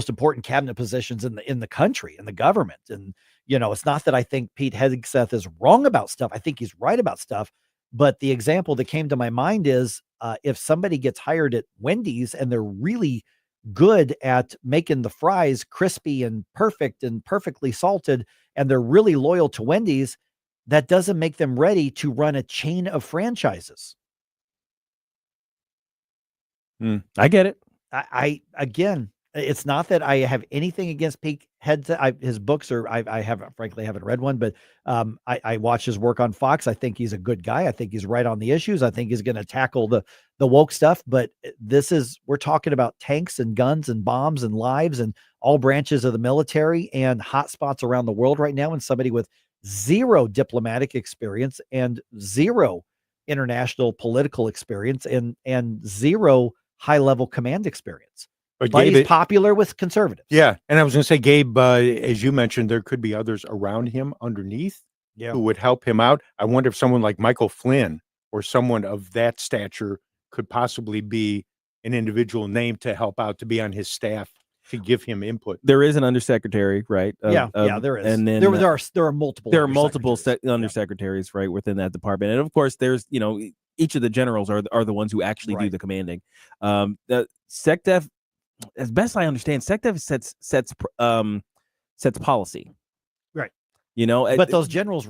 important cabinet positions in the country, in the government. And, it's not that I think Pete Hegseth is wrong about stuff. I think he's right about stuff. But the example that came to my mind is if somebody gets hired at Wendy's and they're really good at making the fries crispy and perfect and perfectly salted, and they're really loyal to Wendy's, that doesn't make them ready to run a chain of franchises. I get it. I again, it's not that I have anything against Pete Hegseth. His books I haven't read one, but I watch his work on Fox. I think he's a good guy. I think he's right on the issues. I think he's going to tackle the woke stuff. But we're talking about tanks and guns and bombs and lives and all branches of the military and hot spots around the world right now. And somebody with zero diplomatic experience and zero international political experience and zero high-level command experience. But he's popular with conservatives. Yeah. And I was going to say, Gabe, as you mentioned, there could be others around him underneath who would help him out. I wonder if someone like Michael Flynn or someone of that stature could possibly be an individual named to help out, to be on his staff, to give him input. There is an undersecretary, right? There is. And then there are multiple. There are multiple undersecretaries, right, within that department. And of course, there's each of the generals are the ones who actually do the commanding. The SecDef, as best I understand, SecDef sets policy, right? But those generals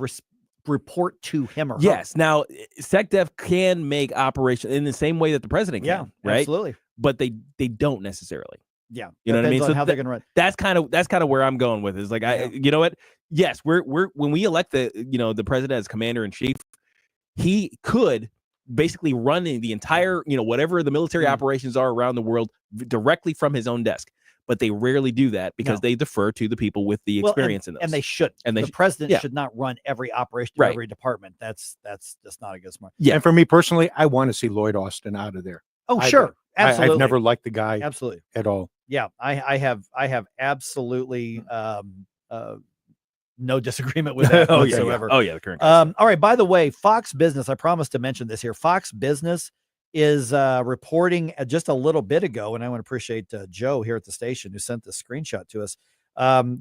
report to him or her. Yes. Now, SecDef can make operation in the same way that the president can, right? Absolutely. But they don't necessarily. Yeah, you know what I mean. So how they're going to run. That's kind of where I'm going with it. Is like you know what? Yes, we're when we elect the president as commander in chief, he could basically run the entire whatever the military operations are around the world directly from his own desk. But they rarely do that because they defer to the people with the experience in those. And they should. And the president should not run every operation, every department. That's just not a good smart. Yeah. And for me personally, I want to see Lloyd Austin out of there. Oh, sure. Absolutely. I've never liked the guy absolutely at all. Yeah, I have absolutely no disagreement with that whatsoever. Oh yeah, the current. All right. By the way, Fox Business. I promised to mention this here. Fox Business is reporting just a little bit ago, and I want to appreciate Joe here at the station who sent this screenshot to us.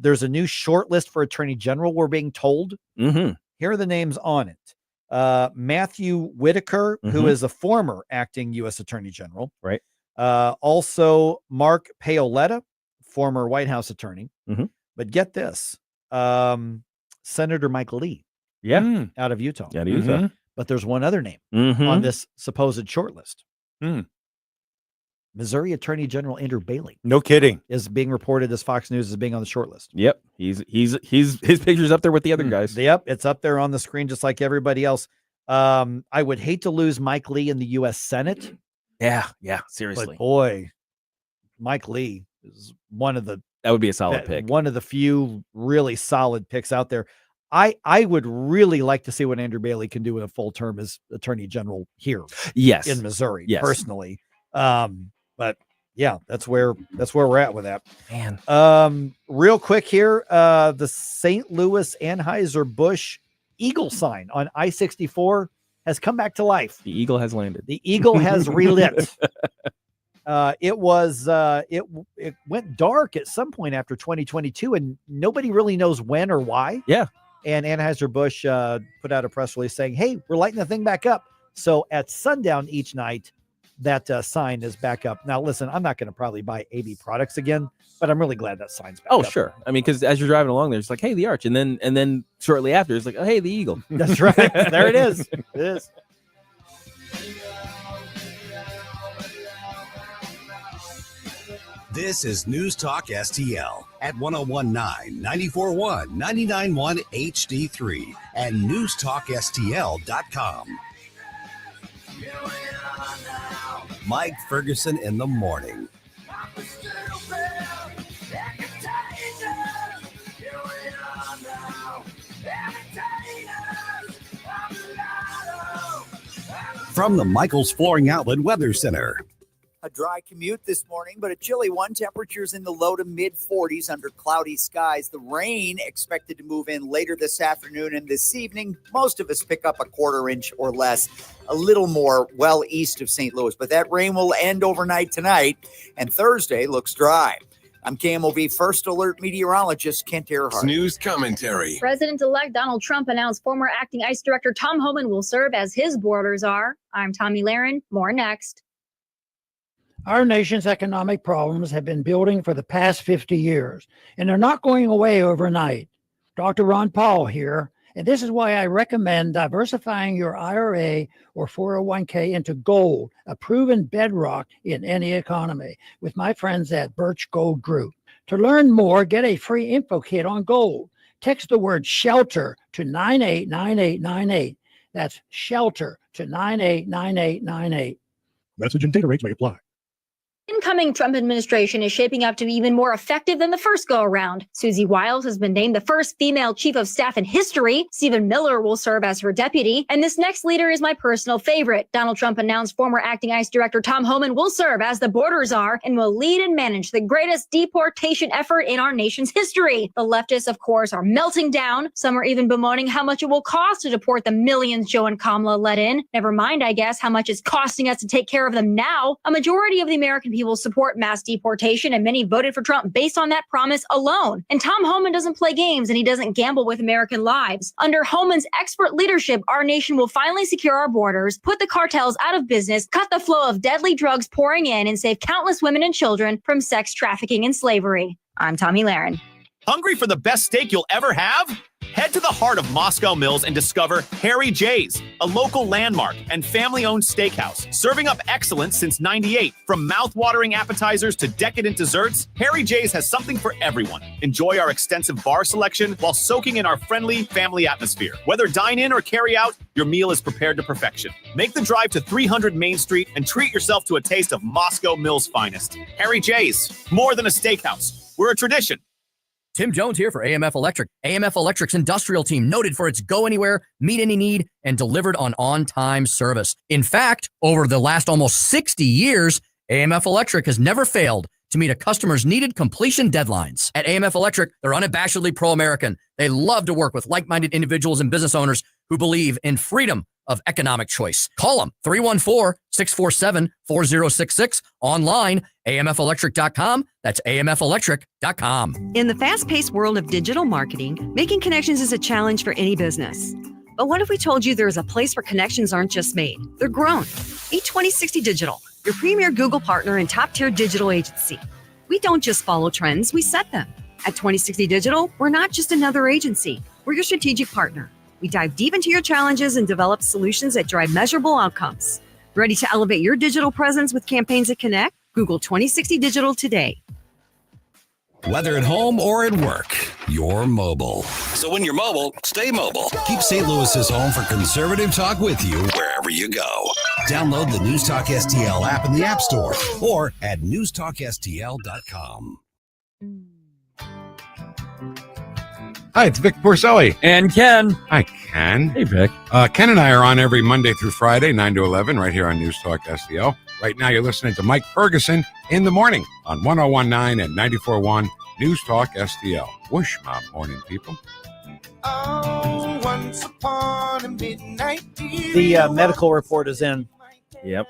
There's a new short list for Attorney General. We're being told. Here are the names on it. Matthew Whitaker, who is a former acting U.S. Attorney General. Right. Also, Mark Paoletta, former White House attorney. But get this, Senator Mike Lee. Yeah. Out of Utah. Out of Utah. But there's one other name on this supposed short list. Missouri Attorney General Andrew Bailey. No kidding. Is being reported as Fox News as being on the short list. Yep. His picture's up there with the other guys. Yep. It's up there on the screen just like everybody else. I would hate to lose Mike Lee in the U.S. Senate. Yeah. Seriously. But boy, Mike Lee is that would be a solid pick. One of the few really solid picks out there. I would really like to see what Andrew Bailey can do in a full term as Attorney General here. Yes. In Missouri, yes. Personally. But yeah, that's where we're at with that. Man. Real quick here, the St. Louis Anheuser-Busch Eagle sign on I-64 has come back to life. The eagle has landed. The eagle has relit. It went dark at some point after 2022, and nobody really knows when or why. Yeah. And Anheuser-Busch put out a press release saying, hey, we're lighting the thing back up. So at sundown each night, that sign is back up. Now, listen, I'm not going to probably buy AB products again, but I'm really glad that sign's back up. Oh, sure. I mean, because as you're driving along there, it's like, hey, the arch. And then shortly after, it's like, oh, hey, the eagle. That's right. There it is. It is. This is News Talk STL at 1019, 94.1, 99.1 HD3 and newstalkstl.com. Mike Ferguson in the morning. From the Michaels Flooring Outlet Weather Center. A dry commute this morning, but a chilly one. Temperatures in the low to mid 40s under cloudy skies. The rain expected to move in later this afternoon and this evening. Most of us pick up a quarter inch or less, a little more well east of St. Louis. But that rain will end overnight tonight, and Thursday looks dry. I'm KMOV First Alert meteorologist Kent Earhart. News commentary. President-elect Donald Trump announced former acting ICE Director Tom Homan will serve as his borders are. I'm Tommy Lahren. More next. Our nation's economic problems have been building for the past 50 years, and they're not going away overnight. Dr. Ron Paul here, and this is why I recommend diversifying your IRA or 401k into gold, a proven bedrock in any economy, with my friends at Birch Gold Group. To learn more, get a free info kit on gold. Text the word SHELTER to 989898. That's SHELTER to 989898. Message and data rates may apply. Incoming Trump administration is shaping up to be even more effective than the first go-around. Susie Wiles has been named the first female chief of staff in history. Stephen Miller will serve as her deputy. And this next leader is my personal favorite. Donald Trump announced former acting ICE Director Tom Homan will serve as the border czar and will lead and manage the greatest deportation effort in our nation's history. The leftists, of course, are melting down. Some are even bemoaning how much it will cost to deport the millions Joe and Kamala let in. Never mind, I guess, how much it's costing us to take care of them now. A majority of the American people support mass deportation, and many voted for Trump based on that promise alone. And Tom Homan doesn't play games, and he doesn't gamble with American lives. Under Homan's expert leadership, our nation will finally secure our borders, put the cartels out of business, cut the flow of deadly drugs pouring in, and save countless women and children from sex trafficking and slavery. I'm Tommy Lahren. Hungry for the best steak you'll ever have? Head to the heart of Moscow Mills and discover Harry J's, a local landmark and family-owned steakhouse, serving up excellence since '98. From mouth-watering appetizers to decadent desserts, Harry J's has something for everyone. Enjoy our extensive bar selection while soaking in our friendly family atmosphere. Whether dine-in or carry-out, your meal is prepared to perfection. Make the drive to 300 Main Street and treat yourself to a taste of Moscow Mills' finest. Harry J's, more than a steakhouse. We're a tradition. Tim Jones here for AMF Electric. AMF Electric's industrial team, noted for its go anywhere, meet any need, and delivered on-time service. In fact, over the last almost 60 years, AMF Electric has never failed to meet a customer's needed completion deadlines. At AMF Electric, they're unabashedly pro-American. They love to work with like-minded individuals and business owners who believe in freedom of economic choice. Call them 314-647-4066. Online, amfelectric.com. That's amfelectric.com. In the fast-paced world of digital marketing, making connections is a challenge for any business. But what if we told you there is a place where connections aren't just made, they're grown? Meet 2060 Digital, your premier Google partner and top-tier digital agency. We don't just follow trends, we set them. At 2060 Digital, we're not just another agency, we're your strategic partner. We dive deep into your challenges and develop solutions that drive measurable outcomes. Ready to elevate your digital presence with campaigns that connect? Google 2060 Digital today. Whether at home or at work, you're mobile. So when you're mobile, stay mobile. Keep St. Louis's home for conservative talk with you wherever you go. Download the News Talk STL app in the App Store or at newstalkstl.com. Hi, it's Vic Porcelli. And Ken. Hi, Ken. Hey, Vic. Ken and I are on every Monday through Friday, 9 to 11, right here on News Talk STL. Right now, you're listening to Mike Ferguson in the morning on 101.9 and 94.1 News Talk STL. Whoosh, my morning people. Oh, once upon a midnight. The medical report is in. Yep.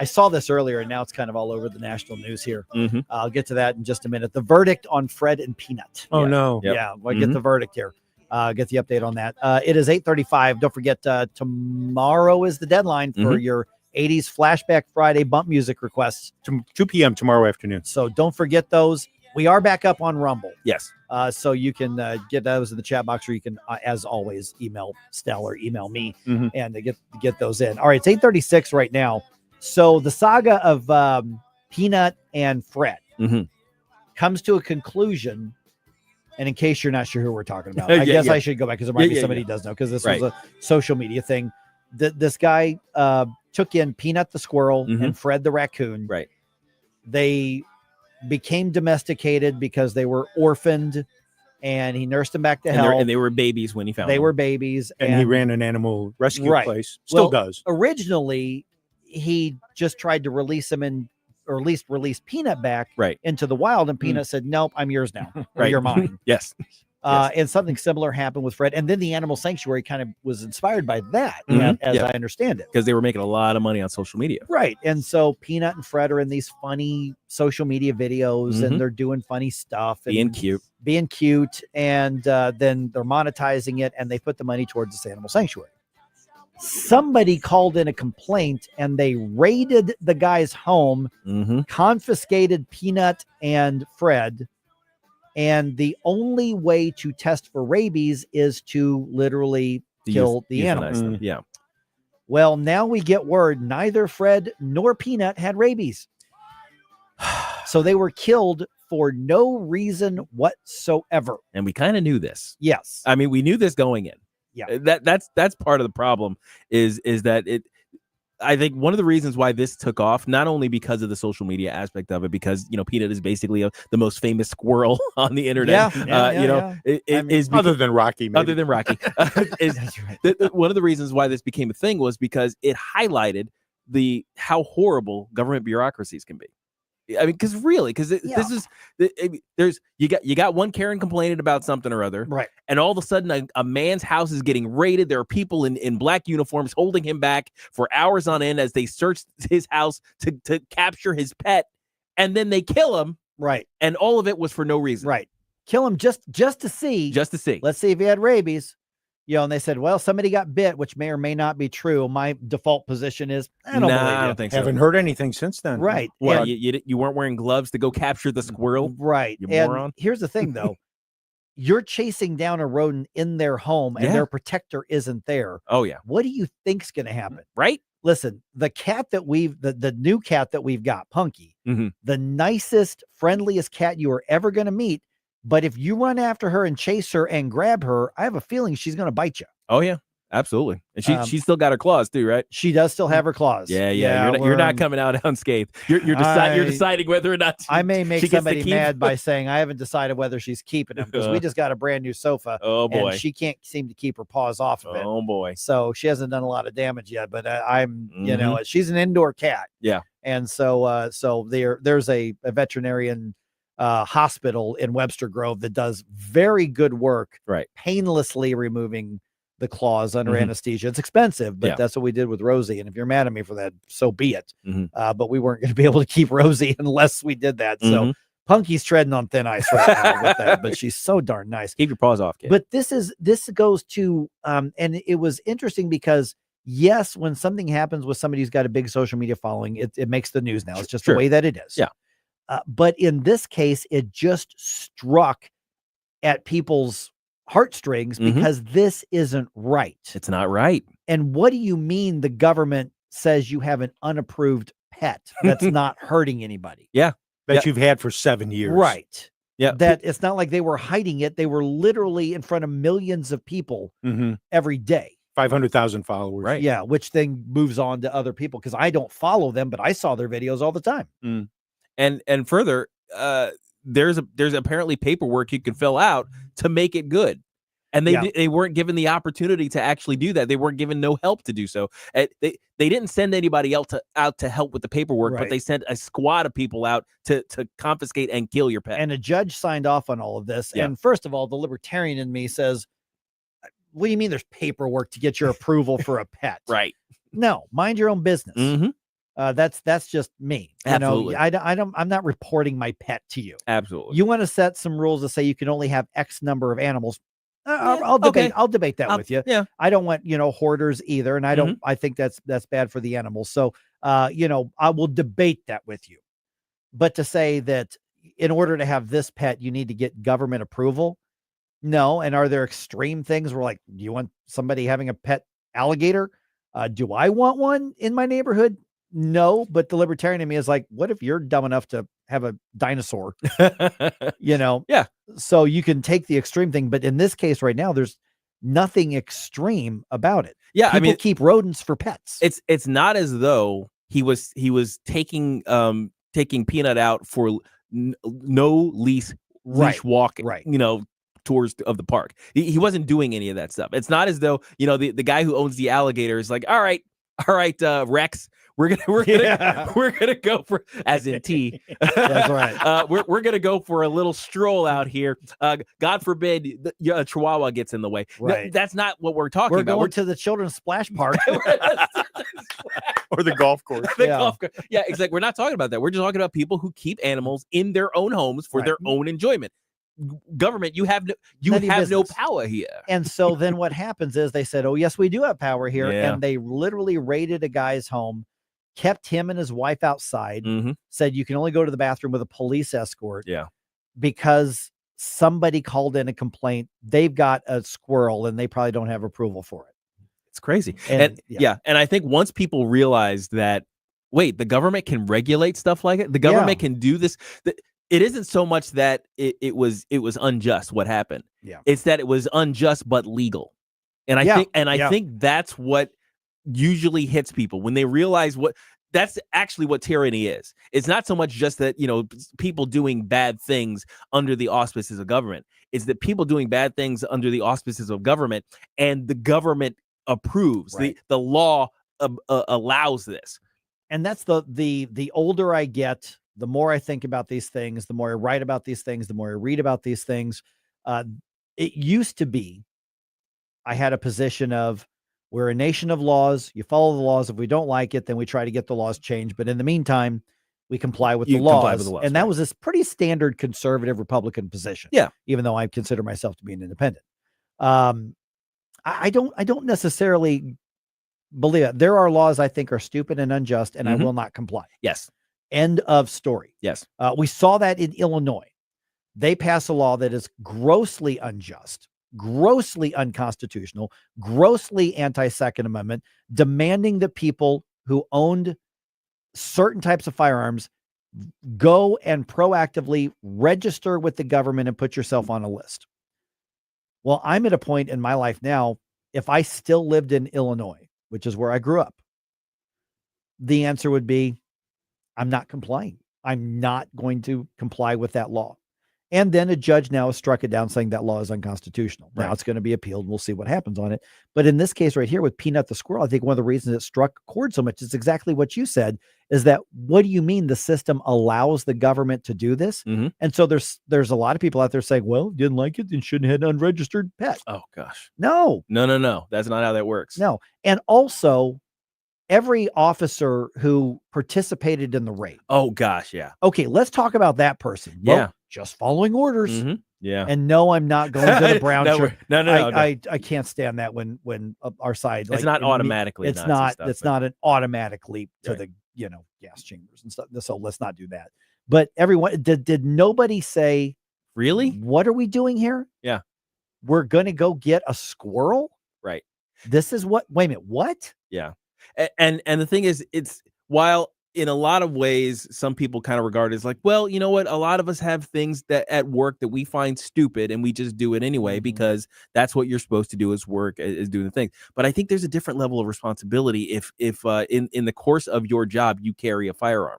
I saw this earlier, and now it's kind of all over the national news here. Mm-hmm. I'll get to that in just a minute. The verdict on Fred and Peanut. Oh, no. Yep. Yeah, we'll get the verdict here. Get the update on that. It is 8:35. Don't forget, tomorrow is the deadline for your 80s Flashback Friday bump music requests. 2 p.m. tomorrow afternoon. So don't forget those. We are back up on Rumble. Yes. So you can get those in the chat box, or you can, as always, email Stell or email me and get those in. All right, it's 8:36 right now. So the saga of Peanut and Fred comes to a conclusion. And in case you're not sure who we're talking about, I guess I should go back because there might be somebody who does know, because this was a social media thing. This guy took in Peanut the squirrel and Fred the raccoon. Right. They became domesticated because they were orphaned and he nursed them back to and health. they were babies when he found them. They were babies, and he ran an animal rescue place. Still does. Originally, he just tried to release him or at least release Peanut back into the wild, and Peanut said, "Nope, I'm yours now. Or you're mine." Yes. And something similar happened with Fred, and then the animal sanctuary kind of was inspired by that, as I understand it, because they were making a lot of money on social media. Right. And so Peanut and Fred are in these funny social media videos, and they're doing funny stuff, and being cute, and then they're monetizing it, and they put the money towards this animal sanctuary. Somebody called in a complaint, and they raided the guy's home, confiscated Peanut and Fred. And the only way to test for rabies is to literally kill the animals. Yeah. Well, now we get word neither Fred nor Peanut had rabies. So they were killed for no reason whatsoever. And we kind of knew this. Yes. I mean, we knew this going in. Yeah. That's part of the problem is that I think one of the reasons why this took off, not only because of the social media aspect of it, because, Peanut is basically the most famous squirrel on the internet. Other than Rocky, maybe. Other than Rocky, one of the reasons why this became a thing was because it highlighted how horrible government bureaucracies can be. I mean, because this is you got one Karen complaining about something or other, right? And all of a sudden, a man's house is getting raided. There are people in black uniforms holding him back for hours on end as they search his house to capture his pet, and then they kill him, right? And all of it was for no reason, right? Kill him just to see, Let's see if he had rabies. And they said, well, somebody got bit, which may or may not be true. My default position is, I don't think so. Haven't heard anything since then. Right. Well, you weren't wearing gloves to go capture the squirrel. Right. You and moron. Here's the thing, though. You're chasing down a rodent in their home, and their protector isn't there. Oh, yeah. What do you think's going to happen? Right. Listen, the cat that the new cat that we've got, Punky, the nicest, friendliest cat you are ever going to meet. But if you run after her and chase her and grab her, I have a feeling she's going to bite you. Oh, yeah, absolutely. And she's still got her claws too, right? She does still have her claws. Yeah. You're not coming out unscathed. You're deciding whether or not I may make somebody mad by saying I haven't decided whether she's keeping them, because we just got a brand new sofa. Oh, boy. And she can't seem to keep her paws off of it. Oh, boy. So she hasn't done a lot of damage yet, but she's an indoor cat. Yeah. And so there's a veterinarian hospital in Webster Grove that does very good work, right? Painlessly removing the claws under anesthesia. It's expensive, but that's what we did with Rosie. And if you're mad at me for that, so be it. But we weren't going to be able to keep Rosie unless we did that. So Punky's treading on thin ice right now with that, but she's so darn nice. Keep your paws off, kid. But this goes to, and it was interesting because yes, when something happens with somebody who's got a big social media following, it makes the news now. It's just the way that it is. Yeah. But in this case, it just struck at people's heartstrings because this isn't right. It's not right. And what do you mean the government says you have an unapproved pet that's not hurting anybody? Yeah. That you've had for 7 years. Right. Yeah. That it's not like they were hiding it. They were literally in front of millions of people every day. 500,000 followers. Right. Yeah. Which then moves on to other people, because I don't follow them, but I saw their videos all the time. And further, there's apparently paperwork you can fill out to make it good, and they weren't given the opportunity to actually do that. They weren't given no help to do so. They didn't send anybody else out to help with the paperwork, but they sent a squad of people out to confiscate and kill your pet. And a judge signed off on all of this. Yeah. And first of all, the libertarian in me says, "What do you mean there's paperwork to get your approval for a pet?" Right. No, mind your own business. That's just me. Absolutely. I'm not reporting my pet to you. Absolutely. You want to set some rules to say you can only have X number of animals. I'll debate that with you. Yeah. I don't want, hoarders either. And I think that's bad for the animals. So, I will debate that with you, but to say that in order to have this pet, you need to get government approval. No. And are there extreme things where, like, do you want somebody having a pet alligator? Do I want one in my neighborhood? No, but the libertarian in me is like, what if you're dumb enough to have a dinosaur? Yeah. So you can take the extreme thing, but in this case right now, there's nothing extreme about it. Yeah, People keep rodents for pets. It's not as though he was taking Peanut out for no leash walking. Right. tours of the park. He wasn't doing any of that stuff. It's not as though, the guy who owns the alligator is like, all right, Rex, we're gonna go for, as in T. That's right. We're gonna go for a little stroll out here. God forbid a Chihuahua gets in the way. Right. No, that's not what we're talking We're about. going to the children's splash park. Or the golf course. Golf course. Yeah, exactly. We're not talking about that. We're just talking about people who keep animals in their own homes for their own enjoyment. Government, you have no power here. And so then what happens is they said, oh, yes, we do have power here. Yeah. And they literally raided a guy's home, kept him and his wife outside, said you can only go to the bathroom with a police escort. Yeah. Because somebody called in a complaint. They've got a squirrel and they probably don't have approval for it. It's crazy. And I think once people realize that, wait, the government can regulate stuff like it. The government can do this. It isn't so much that it was unjust what happened. Yeah. It's that it was unjust but legal. And I think that's what usually hits people when they realize that's actually what tyranny is. It's not so much just that, people doing bad things under the auspices of government. It's that people doing bad things under the auspices of government, and the government approves. Right. The law allows this. And that's the older I get, the more I think about these things, the more I write about these things, the more I read about these things. It used to be, I had a position of, we're a nation of laws. You follow the laws. If we don't like it, then we try to get the laws changed. But in the meantime, we comply with the laws. And that was this pretty standard conservative Republican position. Yeah. Even though I consider myself to be an independent. I don't necessarily believe it. There are laws I think are stupid and unjust, and I will not comply. Yes. End of story. Yes. We saw that in Illinois. They passed a law that is grossly unjust, grossly unconstitutional, grossly anti-Second Amendment, demanding that people who owned certain types of firearms go and proactively register with the government and put yourself on a list. Well, I'm at a point in my life now, if I still lived in Illinois, which is where I grew up, the answer would be, I'm not complying. I'm not going to comply with that law. And then a judge now has struck it down saying that law is unconstitutional. Now Right. it's going to be appealed. We'll see what happens on it. But in this case right here with Peanut the squirrel, I think one of the reasons it struck a chord so much is exactly what you said, is that what do you mean the system allows the government to do this? And so there's a lot of people out there saying, well, didn't like it and shouldn't have an unregistered pet. Oh, gosh. No. No. That's not how that works. No. And also, every officer who participated in the raid. Oh, gosh. Yeah. Okay, let's talk about that person. Well, Yeah. just following orders. Yeah. And no, I'm not going to the brown No, shirt. no. I can't stand that when our side. It's not automatically It's Nazi not. stuff, It's but- not an automatic leap to Right. the gas chambers and stuff. So let's not do that. But everyone did nobody say, really? What are we doing here? Yeah. We're going to go get a squirrel. Right. This is what. Wait a minute. What? Yeah. And the thing is, it's while in a lot of ways, some people kind of regard it as like, well, you know what? A lot of us have things that at work that we find stupid and we just do it anyway, because that's what you're supposed to do as work, is doing the thing. But I think there's a different level of responsibility if in the course of your job, you carry a firearm.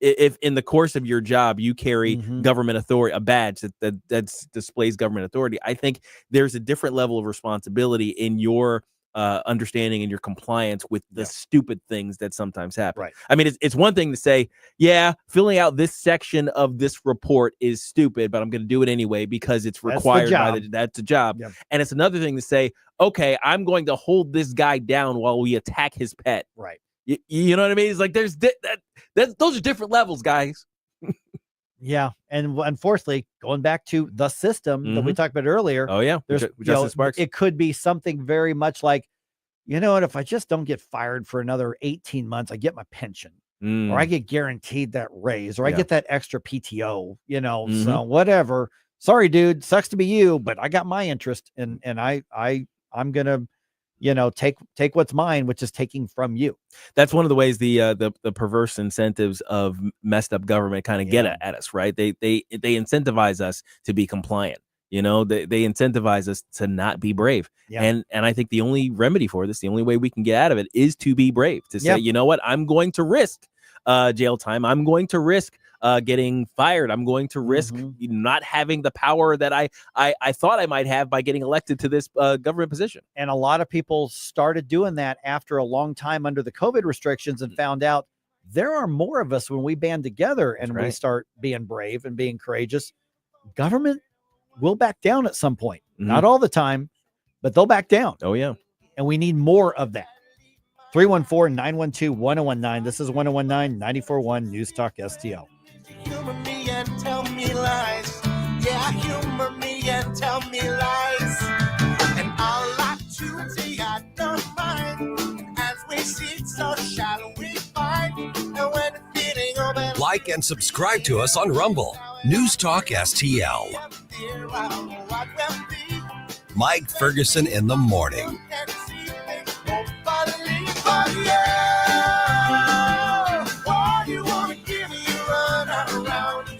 If in the course of your job, you carry government authority, a badge that displays government authority, I think there's a different level of responsibility in your understanding and your compliance with the stupid things that sometimes happen. Right. I mean, it's one thing to say, yeah, filling out this section of this report is stupid, but I'm going to do it anyway because it's required by that's a job. Yep. And it's another thing to say, okay, I'm going to hold this guy down while we attack his pet. Right. You know what I mean? It's like there's those are different levels, guys. Yeah, and unfortunately, going back to the system that we talked about earlier. Oh yeah, there's Justice Sparks. It could be something very much like, you know what? If I just don't get fired for another 18 months, I get my pension, or I get guaranteed that raise, or I get that extra PTO. So whatever. Sorry, dude. Sucks to be you, but I got my interest, and I'm gonna, take what's mine, which is taking from you. That's one of the ways the perverse incentives of messed up government kind of get at us, right? They incentivize us to be compliant. They incentivize us to not be brave. Yeah. And I think the only remedy for this, the only way we can get out of it, is to be brave, to say, you know what, I'm going to risk jail time. I'm going to risk getting fired. I'm going to risk not having the power that I thought I might have by getting elected to this government position. And a lot of people started doing that after a long time under the COVID restrictions and found out there are more of us when we band together and we start being brave and being courageous. Government will back down at some point. Not all the time, but they'll back down. Oh, yeah. And we need more of that. 314-912-1019. This is 1019-94.1 News Talk STL. Humor me and tell me lies. Yeah, humor me and tell me lies. And I'll lie to say I don't mind. As we see, so shall we find. And when it's feeling over. Like and subscribe to us on Rumble. News Talk STL. Mike Ferguson in the morning.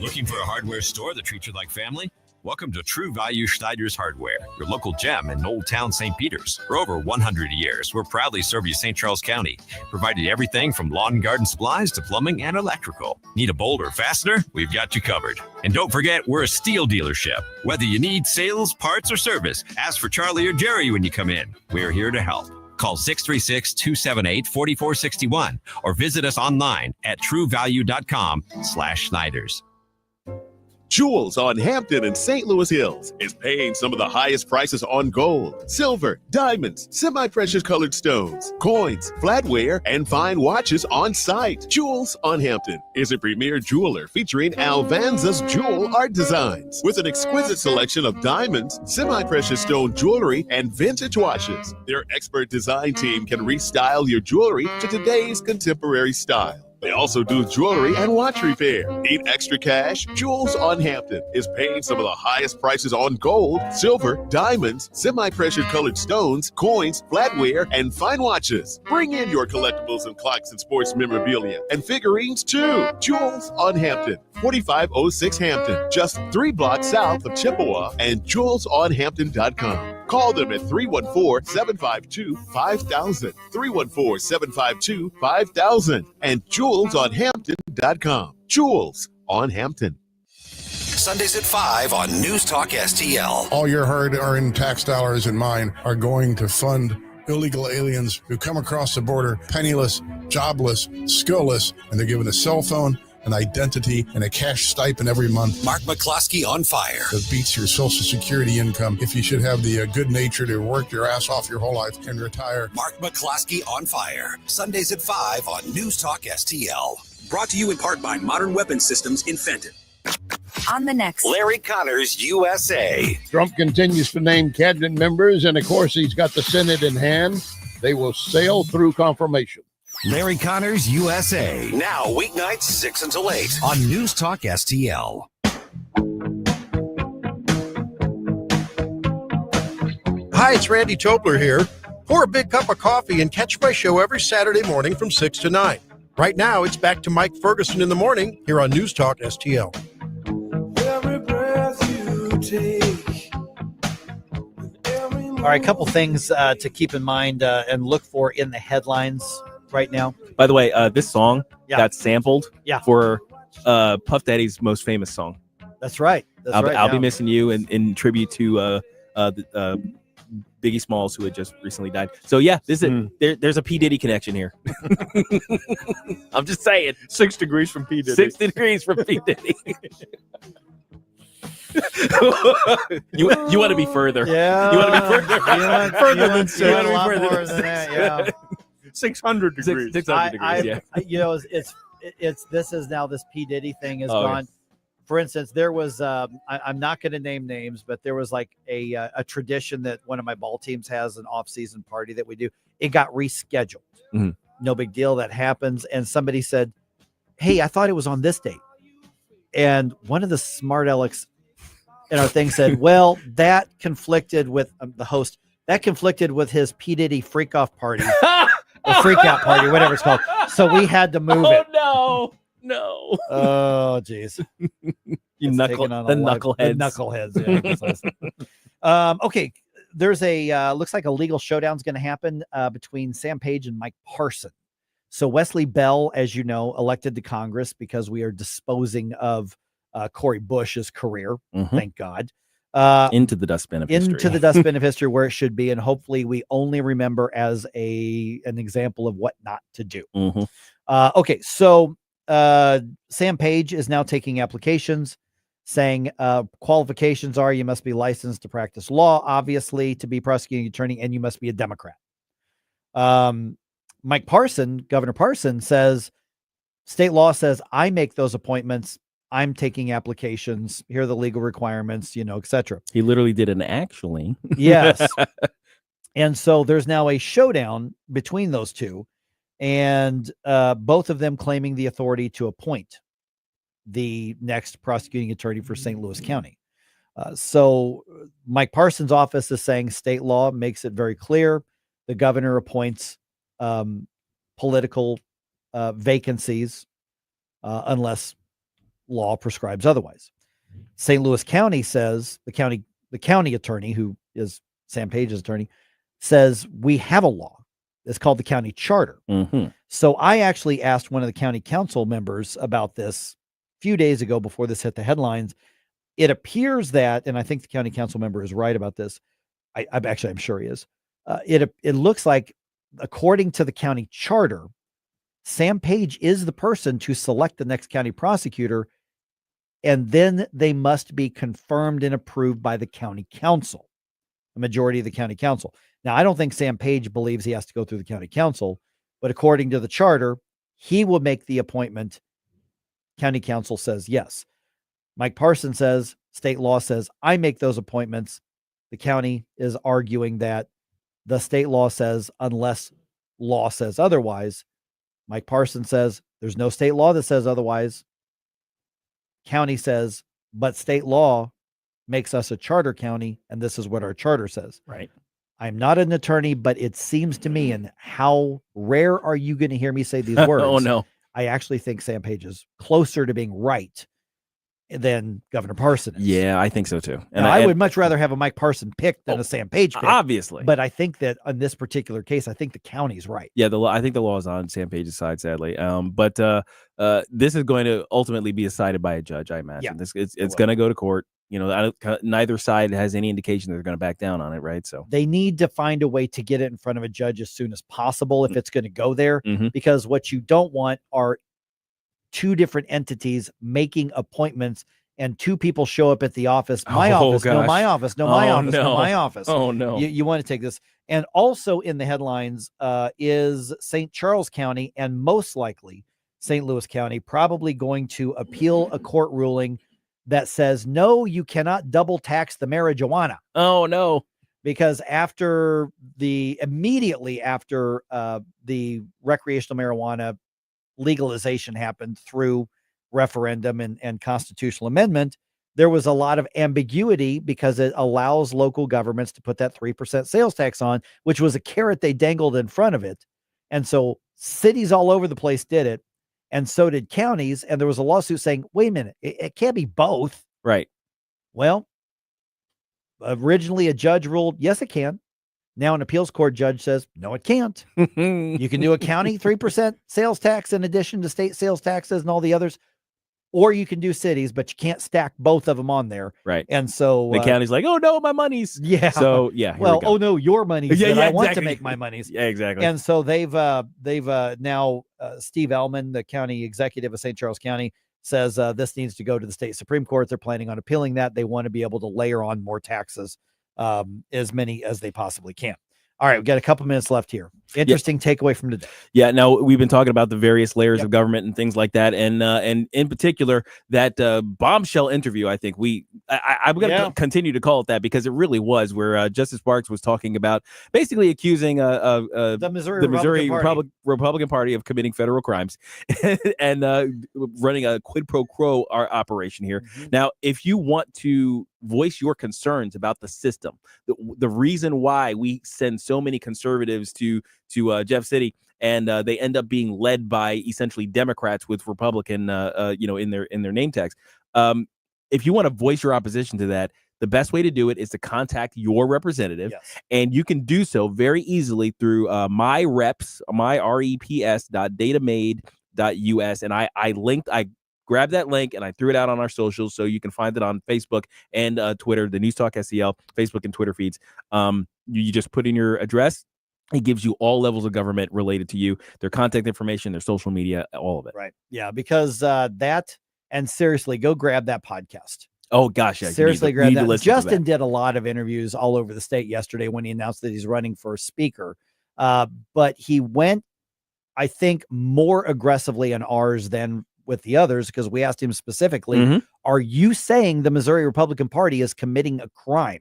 Looking for a hardware store that treats you like family? Welcome to True Value Schneider's Hardware, your local gem in Old Town St. Peters. For over 100 years, we're proudly serve you St. Charles County, providing everything from lawn and garden supplies to plumbing and electrical. Need a bolt or fastener? We've got you covered. And don't forget, we're a steel dealership. Whether you need sales, parts, or service, ask for Charlie or Jerry when you come in. We're here to help. Call 636-278-4461 or visit us online at truevalue.com/Schneiders. Jewels on Hampton and St. Louis Hills is paying some of the highest prices on gold, silver, diamonds, semi-precious colored stones, coins, flatware, and fine watches on site. Jewels on Hampton is a premier jeweler featuring Alvanza's jewel art designs with an exquisite selection of diamonds, semi-precious stone jewelry, and vintage watches. Their expert design team can restyle your jewelry to today's contemporary style. They also do jewelry and watch repair. Need extra cash? Jewels on Hampton is paying some of the highest prices on gold, silver, diamonds, semi-precious colored stones, coins, flatware, and fine watches. Bring in your collectibles and clocks and sports memorabilia and figurines too. Jewels on Hampton, 4506 Hampton, just 3 blocks south of Chippewa, and jewelsonhampton.com. Call them at 314-752-5000, 314-752-5000, and jewelsonhampton.com. Jewels on Hampton. Sundays at 5 on News Talk STL. All your hard-earned tax dollars and mine are going to fund illegal aliens who come across the border penniless, jobless, skillless, and they're given a cell phone, an identity, and a cash stipend every month. Mark McCloskey on fire. That beats your Social Security income if you should have the good nature to work your ass off your whole life and retire. Mark McCloskey on fire. Sundays at 5 on News Talk STL. Brought to you in part by Modern Weapon Systems in Fenton. On the next, Larry Connors, USA. Trump continues to name cabinet members, and of course, he's got the Senate in hand. They will sail through confirmation. Larry Connors, USA. Now, weeknights 6 until 8 on News Talk STL. Hi, it's Randy Tobler here. Pour a big cup of coffee and catch my show every Saturday morning from 6 to 9. Right now, it's back to Mike Ferguson in the morning here on News Talk STL. Every breath you take. All right, a couple things to keep in mind and look for in the headlines right now. By the way, this song got sampled for Puff Daddy's most famous song. That's right. I'll be missing you in tribute to Biggie Smalls, who had just recently died. So yeah, this is there's a P. Diddy connection here. I'm just saying. 6 degrees from P. Diddy. 6 degrees from P. Diddy. you want to be further. Yeah. You want to be further. Further than You want to be further than that, yeah. 600 degrees. 600 degrees, yeah. You know, it's this is now this P. Diddy thing has gone. Yeah. For instance, there was I'm not going to name names, but there was like a tradition that one of my ball teams has, an off-season party that we do. It got rescheduled. Mm-hmm. No big deal. That happens. And somebody said, "Hey, I thought it was on this date." And one of the smart alecks in our thing said, "Well, that conflicted with the host. That conflicted with his P. Diddy freak off party, or freak out party, whatever it's called. So we had to move it." No. Oh, geez. You knuckleheads. Yeah. Okay. There's looks like a legal showdown is going to happen between Sam Page and Mike Parson. So Wesley Bell, as you know, elected to Congress because we are disposing of Cori Bush's career. Thank God. Into the dustbin of history. Into the dustbin of history where it should be. And hopefully we only remember as an example of what not to do. Okay. So Sam Page is now taking applications saying qualifications are you must be licensed to practice law, obviously, to be prosecuting attorney, and you must be a Democrat. Mike Parson, Governor Parson, says state law says I make those appointments. I'm taking applications. Here are the legal requirements, et cetera. He literally did an actually. Yes. And so there's now a showdown between those two, and both of them claiming the authority to appoint the next prosecuting attorney for St. Louis County. So Mike Parsons' office is saying state law makes it very clear. The governor appoints political vacancies unless law prescribes otherwise. St. Louis County says the county attorney, who is Sam Page's attorney, says we have a law. It's called the county charter. So I actually asked one of the county council members about this a few days ago before this hit the headlines. It appears that, and I think the county council member is right about this. I'm sure he is. It looks like, according to the county charter, Sam Page is the person to select the next county prosecutor, and then they must be confirmed and approved by the county council, the majority of the county council. Now, I don't think Sam Page believes he has to go through the county council, but according to the charter, he will make the appointment. County council says yes. Mike Parsons says state law says I make those appointments. The county is arguing that the state law says unless law says otherwise. Mike Parsons says there's no state law that says otherwise. County says, but state law makes us a charter county, and this is what our charter says. Right. I'm not an attorney, but it seems to me, and how rare are you going to hear me say these words? Oh, no. I actually think Sam Page is closer to being right than Governor Parson is. Yeah, I think so too. And I would much rather have a Mike Parson pick than a Sam Page pick. Obviously. But I think that on this particular case, I think the county's right. Yeah, I think the law is on Sam Page's side, sadly. But this is going to ultimately be decided by a judge, I imagine. Yeah, it's going to go to court. Neither side has any indication they're going to back down on it, right? So they need to find a way to get it in front of a judge as soon as possible if it's going to go there, because what you don't want are two different entities making appointments and two people show up at the office. My office, no, my office, no, my office, no, my office. Oh, no. You want to take this. And also in the headlines is St. Charles County and most likely St. Louis County probably going to appeal a court ruling that says, no, you cannot double tax the marijuana. Oh, no. Because immediately after the recreational marijuana legalization happened through referendum and constitutional amendment, there was a lot of ambiguity because it allows local governments to put that 3% sales tax on, which was a carrot they dangled in front of it. And so cities all over the place did it. And so did counties. And there was a lawsuit saying, wait a minute, it can't be both. Right. Well, originally a judge ruled, yes, it can. Now an appeals court judge says, no, it can't. You can do a county 3% sales tax in addition to state sales taxes and all the others, or you can do cities, but you can't stack both of them on there. Right. And so the county's like, oh no, my money's. Yeah. So yeah. Well, oh no, your money's. Yeah, I want to make my money's. Yeah, exactly. And so they've now Steve Ellman, the county executive of St. Charles County, says this needs to go to the state Supreme Court. They're planning on appealing that. They want to be able to layer on more taxes, as many as they possibly can. All right, we've got a couple minutes left here. Interesting takeaway from today. Yeah, now we've been talking about the various layers of government and things like that, and in particular that bombshell interview. I think I'm going to continue to call it that because it really was, where Justice Sparks was talking about basically accusing the Missouri Republican Party of committing federal crimes and running a quid pro quo operation here. Now, if you want to voice your concerns about the system, the reason why we send so many conservatives to Jeff City and they end up being led by essentially Democrats with Republican in their name tags. If you want to voice your opposition to that, the best way to do it is to contact your representative. Yes. And you can do so very easily through myreps.datamade.us. And I grabbed that link and I threw it out on our socials, so you can find it on Facebook and Twitter, the News Talk SEL Facebook and Twitter feeds. You just put in your address. It gives you all levels of government related to you, their contact information, their social media, all of it. Right. Yeah, because that, and seriously, go grab that podcast. Oh gosh, yeah. Seriously, you need grab to that. listen to Justin that. did a lot of interviews all over the state yesterday when he announced that he's running for speaker. But he went, I think, more aggressively in ours than with the others, because we asked him specifically, are you saying the Missouri Republican Party is committing a crime?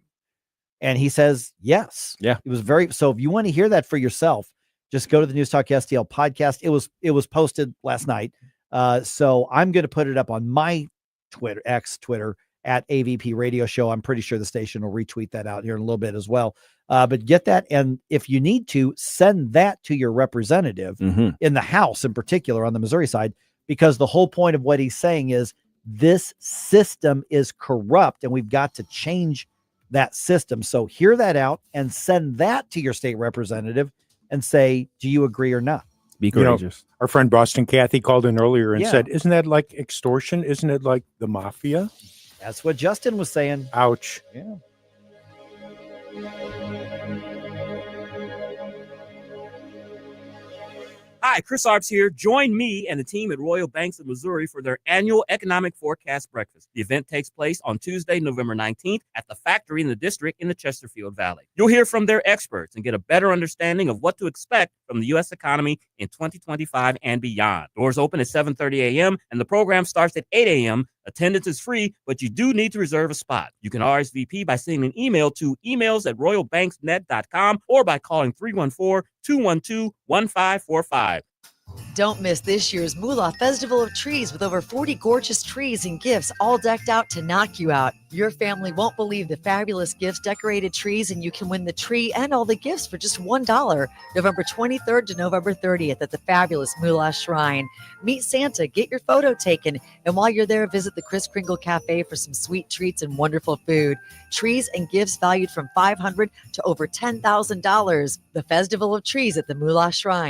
And he says, yes. Yeah. It was so if you want to hear that for yourself, just go to the News Talk STL podcast. It was posted last night. So I'm going to put it up on my Twitter at AVP Radio Show. I'm pretty sure the station will retweet that out here in a little bit as well. But get that. And if you need to, send that to your representative in the House in particular on the Missouri side, because the whole point of what he's saying is this system is corrupt and we've got to change that system. So hear that out and send that to your state representative and say, do you agree or not? Be courageous. Our friend Boston Kathy called in earlier and Yeah. said, isn't that like extortion? Isn't it like the mafia? That's what Justin was saying. Ouch. Yeah. Hi, Chris Arps here. Join me and the team at Royal Banks of Missouri for their annual Economic Forecast Breakfast. The event takes place on Tuesday, November 19th at the Factory in the District in the Chesterfield Valley. You'll hear from their experts and get a better understanding of what to expect from the U.S. economy in 2025 and beyond. Doors open at 7:30 a.m. and the program starts at 8 a.m. Attendance is free, but you do need to reserve a spot. You can RSVP by sending an email to emails@royalbanksnet.com or by calling 314-212-1545. Don't miss this year's Moolah Festival of Trees with over 40 gorgeous trees and gifts all decked out to knock you out. Your family won't believe the fabulous gifts, decorated trees, and you can win the tree and all the gifts for just $1. November 23rd to November 30th at the fabulous Moolah Shrine. Meet Santa, get your photo taken, and while you're there, visit the Kris Kringle Cafe for some sweet treats and wonderful food. Trees and gifts valued from $500 to over $10,000. The Festival of Trees at the Moolah Shrine.